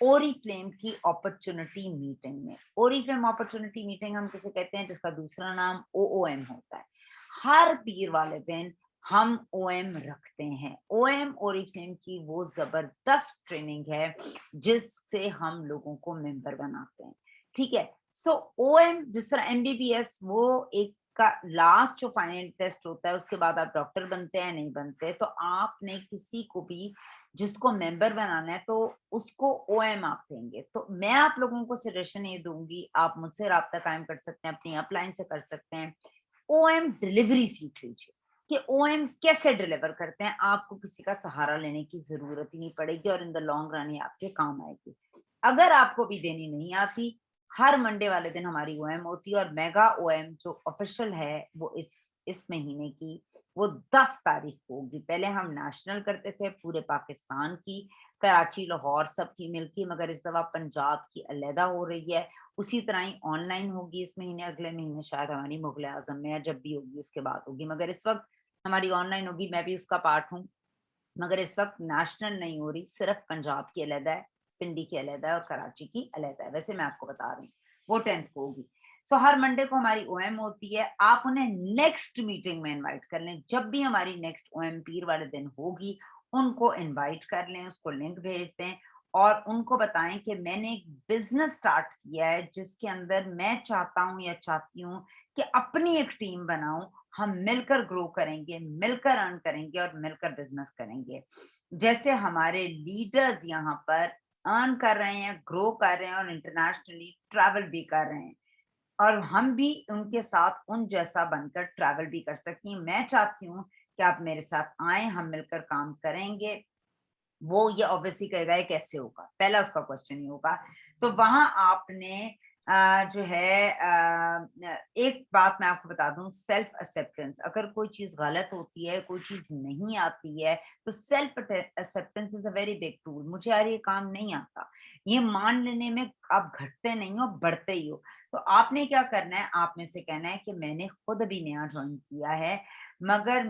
ओरिफ्लेम की अपॉर्चुनिटी मीटिंग में। ओरिफ्लेम अपॉर्चुनिटी मीटिंग हम किसे कहते हैं? जिसका दूसरा नाम ओओएम होता है। हर पीर वाले दिन हम ओएम रखते हैं। ओएम ओरिफ्लेम की वो जबरदस्त ट्रेनिंग है जिससे हम लोगों को मेंबर बनाते हैं, ठीक है। सो ओएम जिस तरह एमबीबीएस वो एक का लास्ट जो फाइनल टेस्ट होता है, उसके बाद आप डॉक्टर बनते हैं नहीं बनते, तो आपने किसी को भी जिसको मेंबर बनाना है तो उसको ओएम आप देंगे। तो मैं आप लोगों को सजेशन ये दूंगी, आप मुझसे राब्ता कायम कर सकते हैं, अपनी अपलाइन से कर सकते हैं। ओएम डिलीवरी सीख लीजिए कि ओएम कैसे डिलीवर करते हैं, आपको किसी का सहारा लेने की जरूरत ही नहीं पड़ेगी और इन द लॉन्ग रन ये आपके काम आएगी। अगर आपको भी देनी नहीं आती, हर मंडे वाले दिन हमारी ओएम होती है और मेगा ओएम जो ऑफिशियल है वो इस महीने की वो 10 तारीख को होगी। पहले हम नेशनल करते थे पूरे पाकिस्तान की, कराची, लाहौर सबकी मिलकी, मगर इस दफा पंजाब की अलहदा हो रही है। उसी तरह ही ऑनलाइन होगी इस महीने, अगले महीने शायद हमारी मुगल आजम में, या जब भी होगी उसके बाद होगी, मगर इस वक्त हमारी ऑनलाइन होगी। मैं भी उसका पार्ट हूँ, मगर इस वक्त नेशनल नहीं हो रही, सिर्फ पंजाब की अलहदा है, पिंडी की अलहदा है और कराची की अलहदा है। वैसे मैं आपको बता रही हूँ वो 10th को होगी। सो हर मंडे को हमारी ओएम होती है। आप उन्हें नेक्स्ट मीटिंग में इनवाइट कर लें, जब भी हमारी नेक्स्ट ओएम पीर वाले दिन होगी उनको इनवाइट कर लें, उसको लिंक भेज दें और उनको बताएं कि मैंने एक बिजनेस स्टार्ट किया है जिसके अंदर मैं चाहता हूँ या चाहती हूँ कि अपनी एक टीम बनाऊं, हम मिलकर ग्रो करेंगे, मिलकर अर्न करेंगे और मिलकर बिजनेस करेंगे। जैसे हमारे लीडर्स यहाँ पर अर्न कर रहे हैं, ग्रो कर रहे हैं और इंटरनेशनली ट्रैवल भी कर रहे हैं, और हम भी उनके साथ उन जैसा बनकर ट्रैवल भी कर सकती हूँ। मैं चाहती हूँ कि आप मेरे साथ आए, हम मिलकर काम करेंगे। वो ये ऑब्वियसली कहेगा ये कैसे होगा, पहला उसका क्वेश्चन ही होगा। तो वहां आपने जो है एक बात मैं आपको बता दूं, सेल्फ एक्सेप्टेंस। अगर कोई चीज गलत होती है, कोई चीज नहीं आती है, तो self acceptance is a very big tool. मुझे यार ये काम नहीं आता, ये मान लेने में आप घटते नहीं हो, बढ़ते ही हो। तो आपने क्या करना है, आपने से कहना है कि मैंने खुद अभी नया ज्वाइन किया है, मगर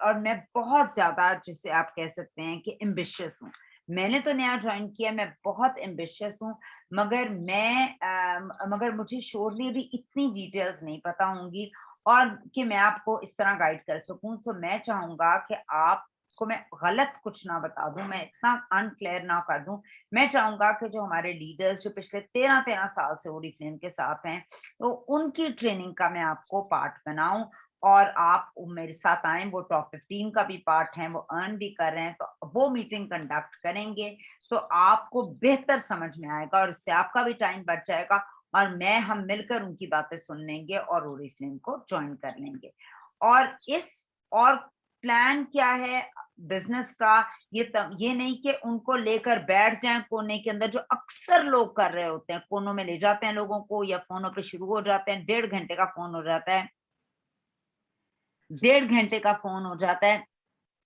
और मैं बहुत ज्यादा, जिसे आप कह सकते हैं कि एम्बिशियस हूँ। मैंने तो नया ज्वाइन किया, मैं बहुत एम्बिशियस हूँ, मगर मुझे श्योरली अभी इतनी डिटेल्स नहीं पता होंगी और कि मैं आपको इस तरह गाइड कर सकूं। तो मैं चाहूंगा कि आपको मैं गलत कुछ ना बता दूं, मैं इतना अनक्लियर ना कर दूं। मैं चाहूंगा कि जो हमारे लीडर्स जो पिछले 13 साल से ओरिफ्लेम के साथ हैं, तो उनकी ट्रेनिंग का मैं आपको पार्ट बनाऊं और आप मेरे साथ आए। वो टॉप 15 का भी पार्ट है, वो अर्न भी कर रहे हैं, तो वो मीटिंग कंडक्ट करेंगे तो आपको बेहतर समझ में आएगा और इससे आपका भी टाइम बच जाएगा और हम मिलकर उनकी बातें सुन लेंगे और ओरिफ्लेम को ज्वाइन कर लेंगे। और प्लान क्या है बिजनेस का, ये नहीं कि उनको लेकर बैठ जाएं कोने के अंदर, जो अक्सर लोग कर रहे होते हैं, कोनों में ले जाते हैं लोगों को या फोनों पे शुरू हो जाते हैं, 1.5 घंटे का फोन हो जाता है, 1.5 घंटे का फोन हो जाता है,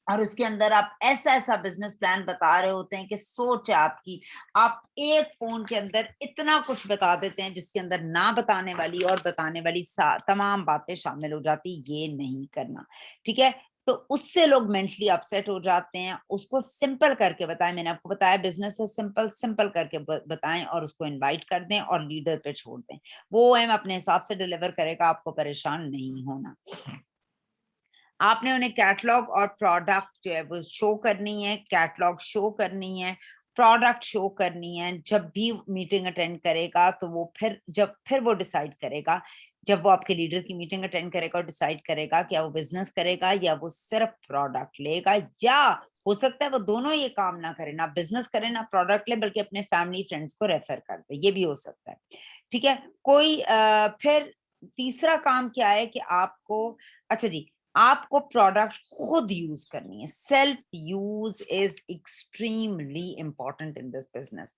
और उसके अंदर आप ऐसा ऐसा बिजनेस प्लान बता रहे होते हैं कि सोच है आपकी, आप एक फोन के अंदर इतना कुछ बता देते हैं जिसके अंदर ना बताने वाली और बताने वाली तमाम बातें शामिल हो जाती। ये नहीं करना, ठीक है। तो उससे लोग मेंटली अपसेट हो जाते हैं। उसको सिंपल करके बताएं, मैंने आपको बताया बिजनेस है सिंपल, सिंपल करके बताएं और उसको इनवाइट कर दें और लीडर पे छोड़ दें। वो एम अपने हिसाब से डिलीवर करेगा, आपको परेशान नहीं होना। आपने उन्हें कैटलॉग और प्रोडक्ट जो है वो शो करनी है, कैटलॉग शो करनी है, प्रोडक्ट शो करनी है। जब भी मीटिंग अटेंड करेगा तो वो फिर वो डिसाइड करेगा, जब वो आपके लीडर की मीटिंग अटेंड करेगा और डिसाइड करेगा क्या वो बिजनेस करेगा या वो सिर्फ प्रोडक्ट लेगा, या हो सकता है वो दोनों ये काम ना करे, ना बिजनेस करे ना प्रोडक्ट ले, बल्कि अपने फैमिली फ्रेंड्स को रेफर कर दे, ये भी हो सकता है, ठीक है। फिर तीसरा काम क्या है कि आपको, अच्छा जी, आपको प्रोडक्ट खुद यूज करनी है। Self use is extremely important in this business.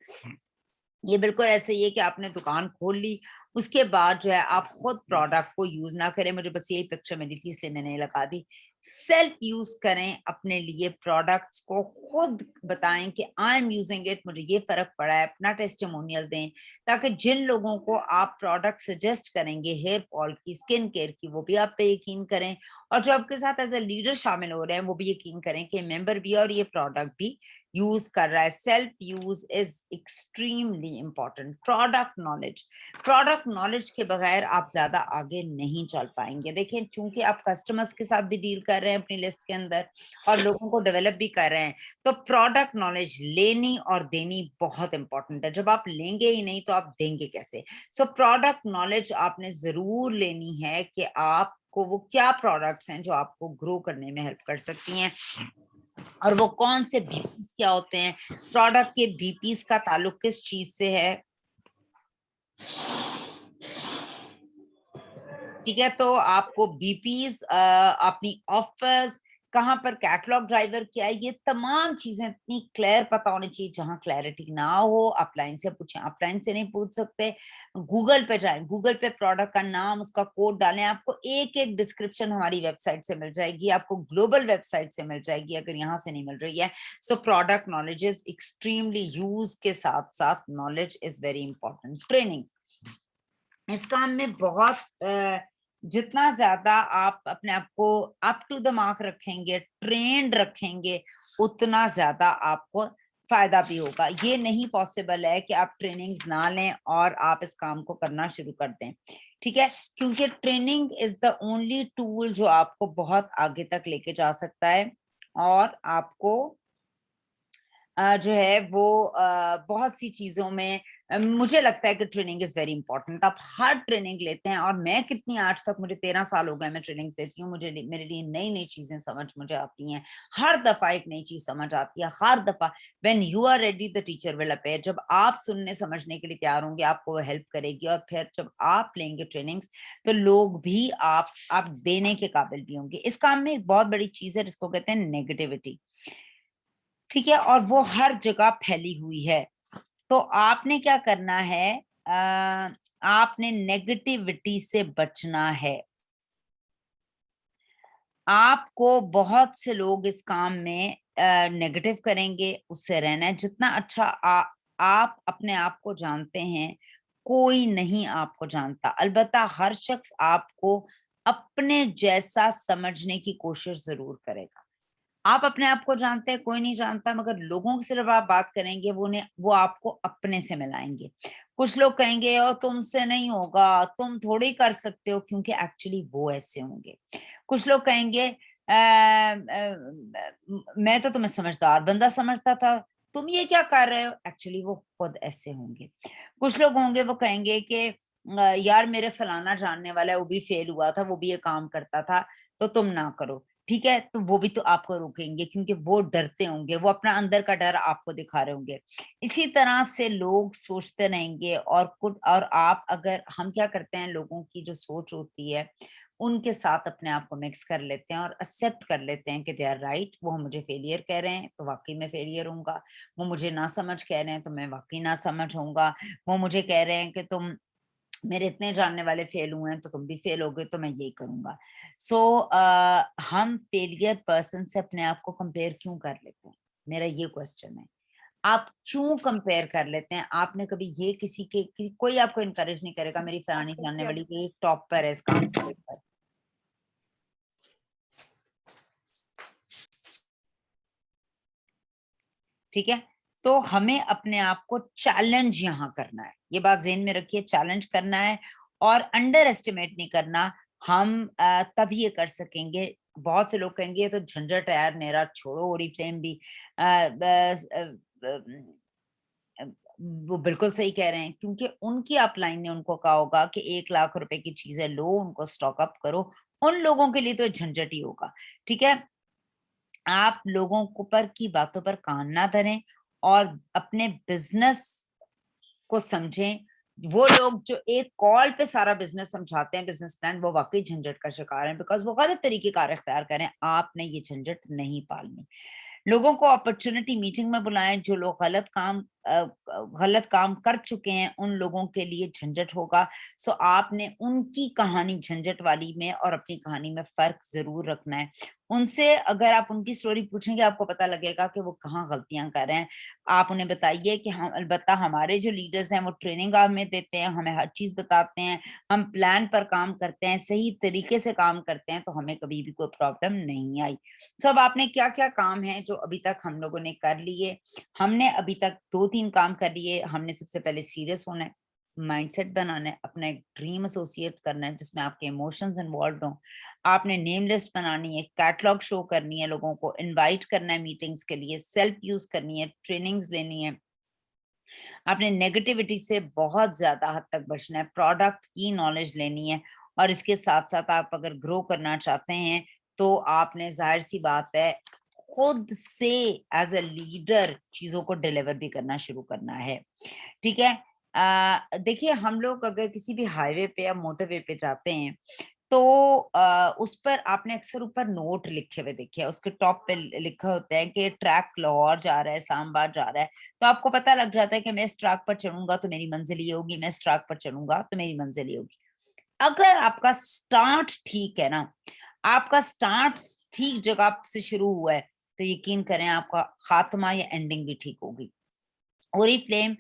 ये बिल्कुल ऐसे ही है कि आपने दुकान खोल ली, उसके बाद जो है आप खुद प्रोडक्ट को यूज ना करें। मुझे बस यही पिक्चर मिली थी इसलिए मैंने ये लगा दी। सेल्फ यूज करें अपने लिए, प्रोडक्ट्स को खुद बताएं कि आई एम यूजिंग इट, मुझे ये फर्क पड़ा है, अपना टेस्टिमोनियल दें, ताकि जिन लोगों को आप प्रोडक्ट सजेस्ट करेंगे हेयर फॉल की, स्किन केयर की, वो भी आप पे यकीन करें, और जो आपके साथ एज ए लीडर शामिल हो रहे हैं वो भी यकीन करें कि मेंबर भी और ये प्रोडक्ट भी यूज कर रहा है। Self use is extremely important. Product knowledge के बगैर आप ज्यादा आगे नहीं चल पाएंगे। देखें, चूंकि आप कस्टमर्स के साथ भी डील कर रहे हैं अपनी लिस्ट के अंदर और लोगों को डेवलप भी कर रहे हैं, तो प्रोडक्ट नॉलेज लेनी और देनी बहुत इंपॉर्टेंट है। जब आप लेंगे ही नहीं तो आप देंगे कैसे? सो प्रोडक्ट नॉलेज आपने जरूर लेनी है कि आपको वो क्या प्रोडक्ट्स हैं जो आपको ग्रो करने में हेल्प कर सकती हैं, और वो कौन से बीपीस क्या होते हैं, प्रोडक्ट के बीपीस का ताल्लुक किस चीज से है, ठीक है। तो आपको बीपीस, अपनी ऑफर्स कहाँ पर, कैटलॉग ड्राइवर क्या है, ये तमाम चीजें इतनी क्लियर पता होनी चाहिए। जहां क्लैरिटी ना हो अपलाइन से पूछें, अपलाइन से नहीं पूछ सकते, गूगल पे जाएं, गूगल पे प्रोडक्ट का नाम, उसका कोड डालें, आपको एक एक डिस्क्रिप्शन हमारी वेबसाइट से मिल जाएगी, आपको ग्लोबल वेबसाइट से मिल जाएगी अगर यहाँ से नहीं मिल रही है। So product knowledge is extremely, use के साथ साथ knowledge is very important. Training, इस काम में बहुत जितना ज्यादा आप अपने आप को अप टू द मार्क रखेंगे, ट्रेंड रखेंगे, उतना ज्यादा आपको फायदा भी होगा। ये नहीं पॉसिबल है कि आप ट्रेनिंग्स ना लें और आप इस काम को करना शुरू कर दें, ठीक है, क्योंकि training is the only tool जो आपको बहुत आगे तक लेके जा सकता है और आपको जो है वो बहुत सी चीजों में मुझे लगता है कि ट्रेनिंग इज वेरी इंपॉर्टेंट। आप हर ट्रेनिंग लेते हैं, और मैं कितनी, आज तक मुझे 13 साल हो गए मैं ट्रेनिंग देती हूँ, मेरे लिए नई नई चीजें समझ मुझे आती हैं, हर दफा एक नई चीज समझ आती है, हर दफा। When you are ready the teacher will appear. जब आप सुनने समझने के लिए तैयार होंगे आपको वो हेल्प करेगी, और फिर जब आप लेंगे ट्रेनिंग्स तो लोग भी आप देने के काबिल भी होंगे। इस काम में एक बहुत बड़ी चीज है जिसको कहते हैं नेगेटिविटी, ठीक है, और वो हर जगह फैली हुई है। तो आपने क्या करना है, आपने नेगेटिविटी से बचना है। आपको बहुत से लोग इस काम में नेगेटिव करेंगे, उससे रहना है। जितना अच्छा आप अपने आप को जानते हैं, कोई नहीं आपको जानता। अलबत्ता हर शख्स आपको अपने जैसा समझने की कोशिश जरूर करेगा। आप अपने आप को जानते हैं, कोई नहीं जानता, मगर लोगों से सिर्फ आप बात करेंगे वो आपको अपने से मिलाएंगे। कुछ लोग कहेंगे और तुमसे नहीं होगा, तुम थोड़ी कर सकते हो, क्योंकि एक्चुअली वो ऐसे होंगे। कुछ लोग कहेंगे मैं तो तुम्हें समझदार बंदा समझता था, तुम ये क्या कर रहे हो, एक्चुअली वो खुद ऐसे होंगे। कुछ लोग होंगे वो कहेंगे कि यार मेरे फलाना जानने वाला है, वो भी फेल हुआ था, वो भी ये काम करता था, तो तुम ना करो, ठीक है। तो वो भी तो आपको रोकेंगे, क्योंकि वो डरते होंगे, वो अपना अंदर का डर आपको दिखा रहे होंगे। इसी तरह से लोग सोचते रहेंगे, और आप, अगर हम क्या करते हैं, लोगों की जो सोच होती है उनके साथ अपने आप को मिक्स कर लेते हैं और एक्सेप्ट कर लेते हैं कि दे आर राइट। वो मुझे फेलियर कह रहे हैं तो वाकई में फेलियर होऊंगा, वो मुझे ना समझ कह रहे हैं तो मैं वाकई ना समझ होऊंगा, वो मुझे कह रहे हैं कि तुम मेरे इतने जानने वाले फेल हुए हैं तो तुम भी फेल होगे तो मैं यही करूंगा। सो हम फेलियर पर्सन से अपने आप को कंपेयर क्यों कर लेते हैं, मेरा ये क्वेश्चन है। आप क्यों कंपेयर कर लेते हैं? आपने कभी ये कोई आपको इनकरेज नहीं करेगा मेरी फलानी जानने वाली ये टॉप पर है इस काम के ऊपर, ठीक है? तो हमें अपने आप को चैलेंज यहाँ करना है, ये बात ज़हन में रखिए, चैलेंज करना है और अंडर एस्टिमेट नहीं करना। हम तभी ये कर सकेंगे। बहुत से लोग कहेंगे ये तो झंझट है यार, मेरा छोड़ो ओरिफ्लेम भी। बस वो बिल्कुल सही कह रहे हैं, क्योंकि उनकी अपलाइन ने उनको कहा होगा कि 1 लाख रुपए की चीजें लो, उनको स्टॉक अप करो। उन लोगों के लिए तो झंझट ही होगा, ठीक है? आप लोगों को पर की बातों पर कान ना धरें और अपने बिजनेस को समझें। वो लोग जो एक कॉल पे सारा बिजनेस समझाते हैं, बिजनेस प्लान, वो वाकई झंझट का शिकार है, बिकॉज वो गलत तरीके कार इख्तियार करें। आपने ये झंझट नहीं पालनी। लोगों को अपॉर्चुनिटी मीटिंग में बुलाएं। जो लोग गलत काम कर चुके हैं उन लोगों के लिए झंझट होगा। सो आपने उनकी कहानी झंझट वाली में और अपनी कहानी में फर्क जरूर रखना है। उनसे अगर आप उनकी स्टोरी पूछेंगे आपको पता लगेगा कि वो कहाँ गलतियां कर रहे हैं। आप उन्हें बताइए कि हम अलबत्ता हमारे जो लीडर्स हैं वो ट्रेनिंग हमें देते हैं, हमें हर चीज बताते हैं, हम प्लान पर काम करते हैं, सही तरीके से काम करते हैं, तो हमें कभी भी कोई प्रॉब्लम नहीं आई। सो अब आपने क्या क्या काम है जो अभी तक हम लोगों ने कर लिए? हमने अभी तक 2-3 काम कर लिए। हमने सबसे पहले सीरियस होना है, माइंडसेट बनाना है, अपना एक ड्रीम एसोसिएट करना है जिसमें आपके इमोशंस इन्वॉल्व हों। आपने नेम लिस्ट बनानी है, कैटलॉग शो करनी है, लोगों को इनवाइट करना है मीटिंग्स के लिए, सेल्फ यूज करनी है, ट्रेनिंग्स लेनी है। आपने नेगेटिविटी से बहुत ज्यादा हद तक बचना है, प्रोडक्ट की नॉलेज लेनी है। और इसके साथ साथ आप अगर ग्रो करना चाहते हैं तो आपने जाहिर सी बात है खुद से एज अ लीडर चीजों को डिलीवर भी करना शुरू करना है, ठीक है? देखिए, हम लोग अगर किसी भी हाईवे पे या मोटरवे पे जाते हैं तो उस पर आपने अक्सर ऊपर नोट लिखे हुए देखे हैं, उसके टॉप पे लिखा होता है कि ट्रैक लाहौर जा रहा है, इस्लामाबाद जा रहा है। तो आपको पता लग जाता है कि मैं इस ट्रैक पर चढ़ूंगा तो मेरी मंजिल ये होगी, मैं इस ट्रैक पर चढ़ूंगा तो मेरी मंजिल ये होगी। अगर आपका स्टार्ट ठीक है ना, आपका स्टार्ट ठीक जगह से शुरू हुआ है, तो यकीन करें आपका खात्मा या एंडिंग भी ठीक होगी। ओरिफ्लेम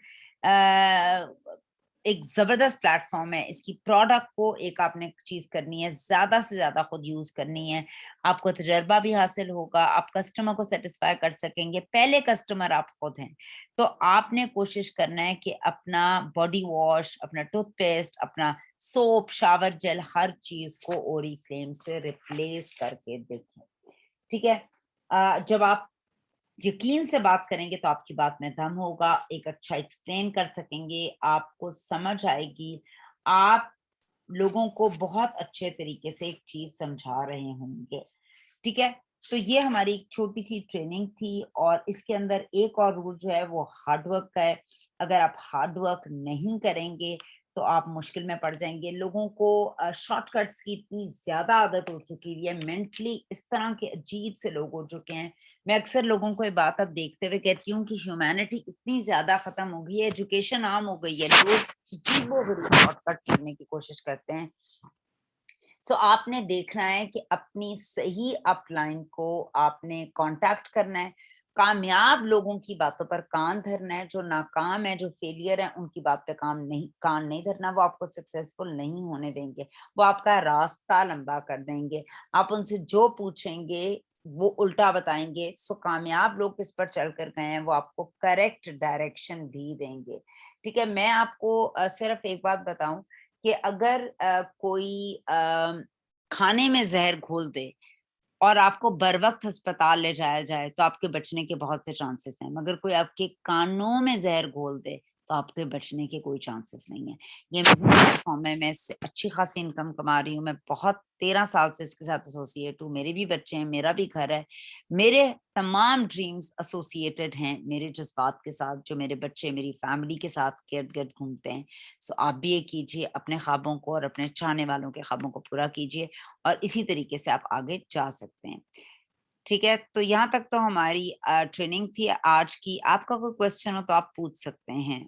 एक जबरदस्त प्लेटफॉर्म है। इसकी प्रोडक्ट को एक आपने चीज करनी है, ज्यादा से ज्यादा खुद यूज करनी है। आपको तजर्बा भी हासिल होगा, आप कस्टमर को सेटिस्फाई कर सकेंगे, पहले कस्टमर आप खुद हैं। तो आपने कोशिश करना है कि अपना बॉडी वॉश, अपना टूथपेस्ट, अपना सोप, शावर जेल, हर चीज को ओरिफ्लेम से रिप्लेस करके देखें, ठीक है? जब आप यकीन से बात करेंगे तो आपकी बात में दम होगा, एक अच्छा एक्सप्लेन कर सकेंगे, आपको समझ आएगी, आप लोगों को बहुत अच्छे तरीके से एक चीज समझा रहे होंगे, ठीक है? तो ये हमारी एक छोटी सी ट्रेनिंग थी और इसके अंदर एक और रूल जो है वो हार्ड वर्क का है। अगर आप हार्ड वर्क नहीं करेंगे तो आप मुश्किल में पड़ जाएंगे। लोगों को शॉर्टकट्स की इतनी ज्यादा आदत हो चुकी है, मेंटली इस तरह के अजीब से लोग हो चुके हैं। मैं अक्सर लोगों को ये बात अब देखते हुए कहती हूँ कि ह्यूमैनिटी इतनी ज्यादा खत्म हो गई है, एजुकेशन आम हो गई है, लोग अजीबोगरीब शॉर्टकट ढूंढने की कोशिश करते हैं। सो आपने देखना है कि अपनी सही अपलाइन को आपने कांटेक्ट करना है, कामयाब लोगों की बातों पर कान धरना है, जो नाकाम है, जो फेलियर है, उनकी बात पे कान नहीं धरना। वो आपको सक्सेसफुल नहीं होने देंगे, वो आपका रास्ता लंबा कर देंगे। आप उनसे जो पूछेंगे वो उल्टा बताएंगे। सो कामयाब लोग किस पर चल कर गए हैं वो आपको करेक्ट डायरेक्शन भी देंगे, ठीक है? मैं आपको सिर्फ एक बात बताऊं कि अगर कोई खाने में जहर घोल दे और आपको बर वक्त अस्पताल ले जाया जाए तो आपके बचने के बहुत से चांसेस हैं, मगर कोई आपके कानों में जहर घोल दे तो आपके बचने के कोई चांसेस नहीं है। ये मेरा प्लेटफॉर्म है, मैं इससे अच्छी खासी इनकम कमा रही हूँ। मैं बहुत 13 साल से इसके साथ एसोसिएट हूँ, मेरे भी बच्चे हैं, मेरा भी घर है, मेरे तमाम ड्रीम्स एसोसिएटेड हैं मेरे जज्बात के साथ, जो मेरे बच्चे मेरी फैमिली के साथ इर्द गिर्द घूमते हैं। सो आप भी ये कीजिए, अपने ख्वाबों को और अपने चाहने वालों के ख्वाबों को पूरा कीजिए और इसी तरीके से आप आगे जा सकते हैं, ठीक है? तो यहाँ तक तो हमारी ट्रेनिंग थी आज की। आपका कोई क्वेश्चन हो तो आप पूछ सकते हैं।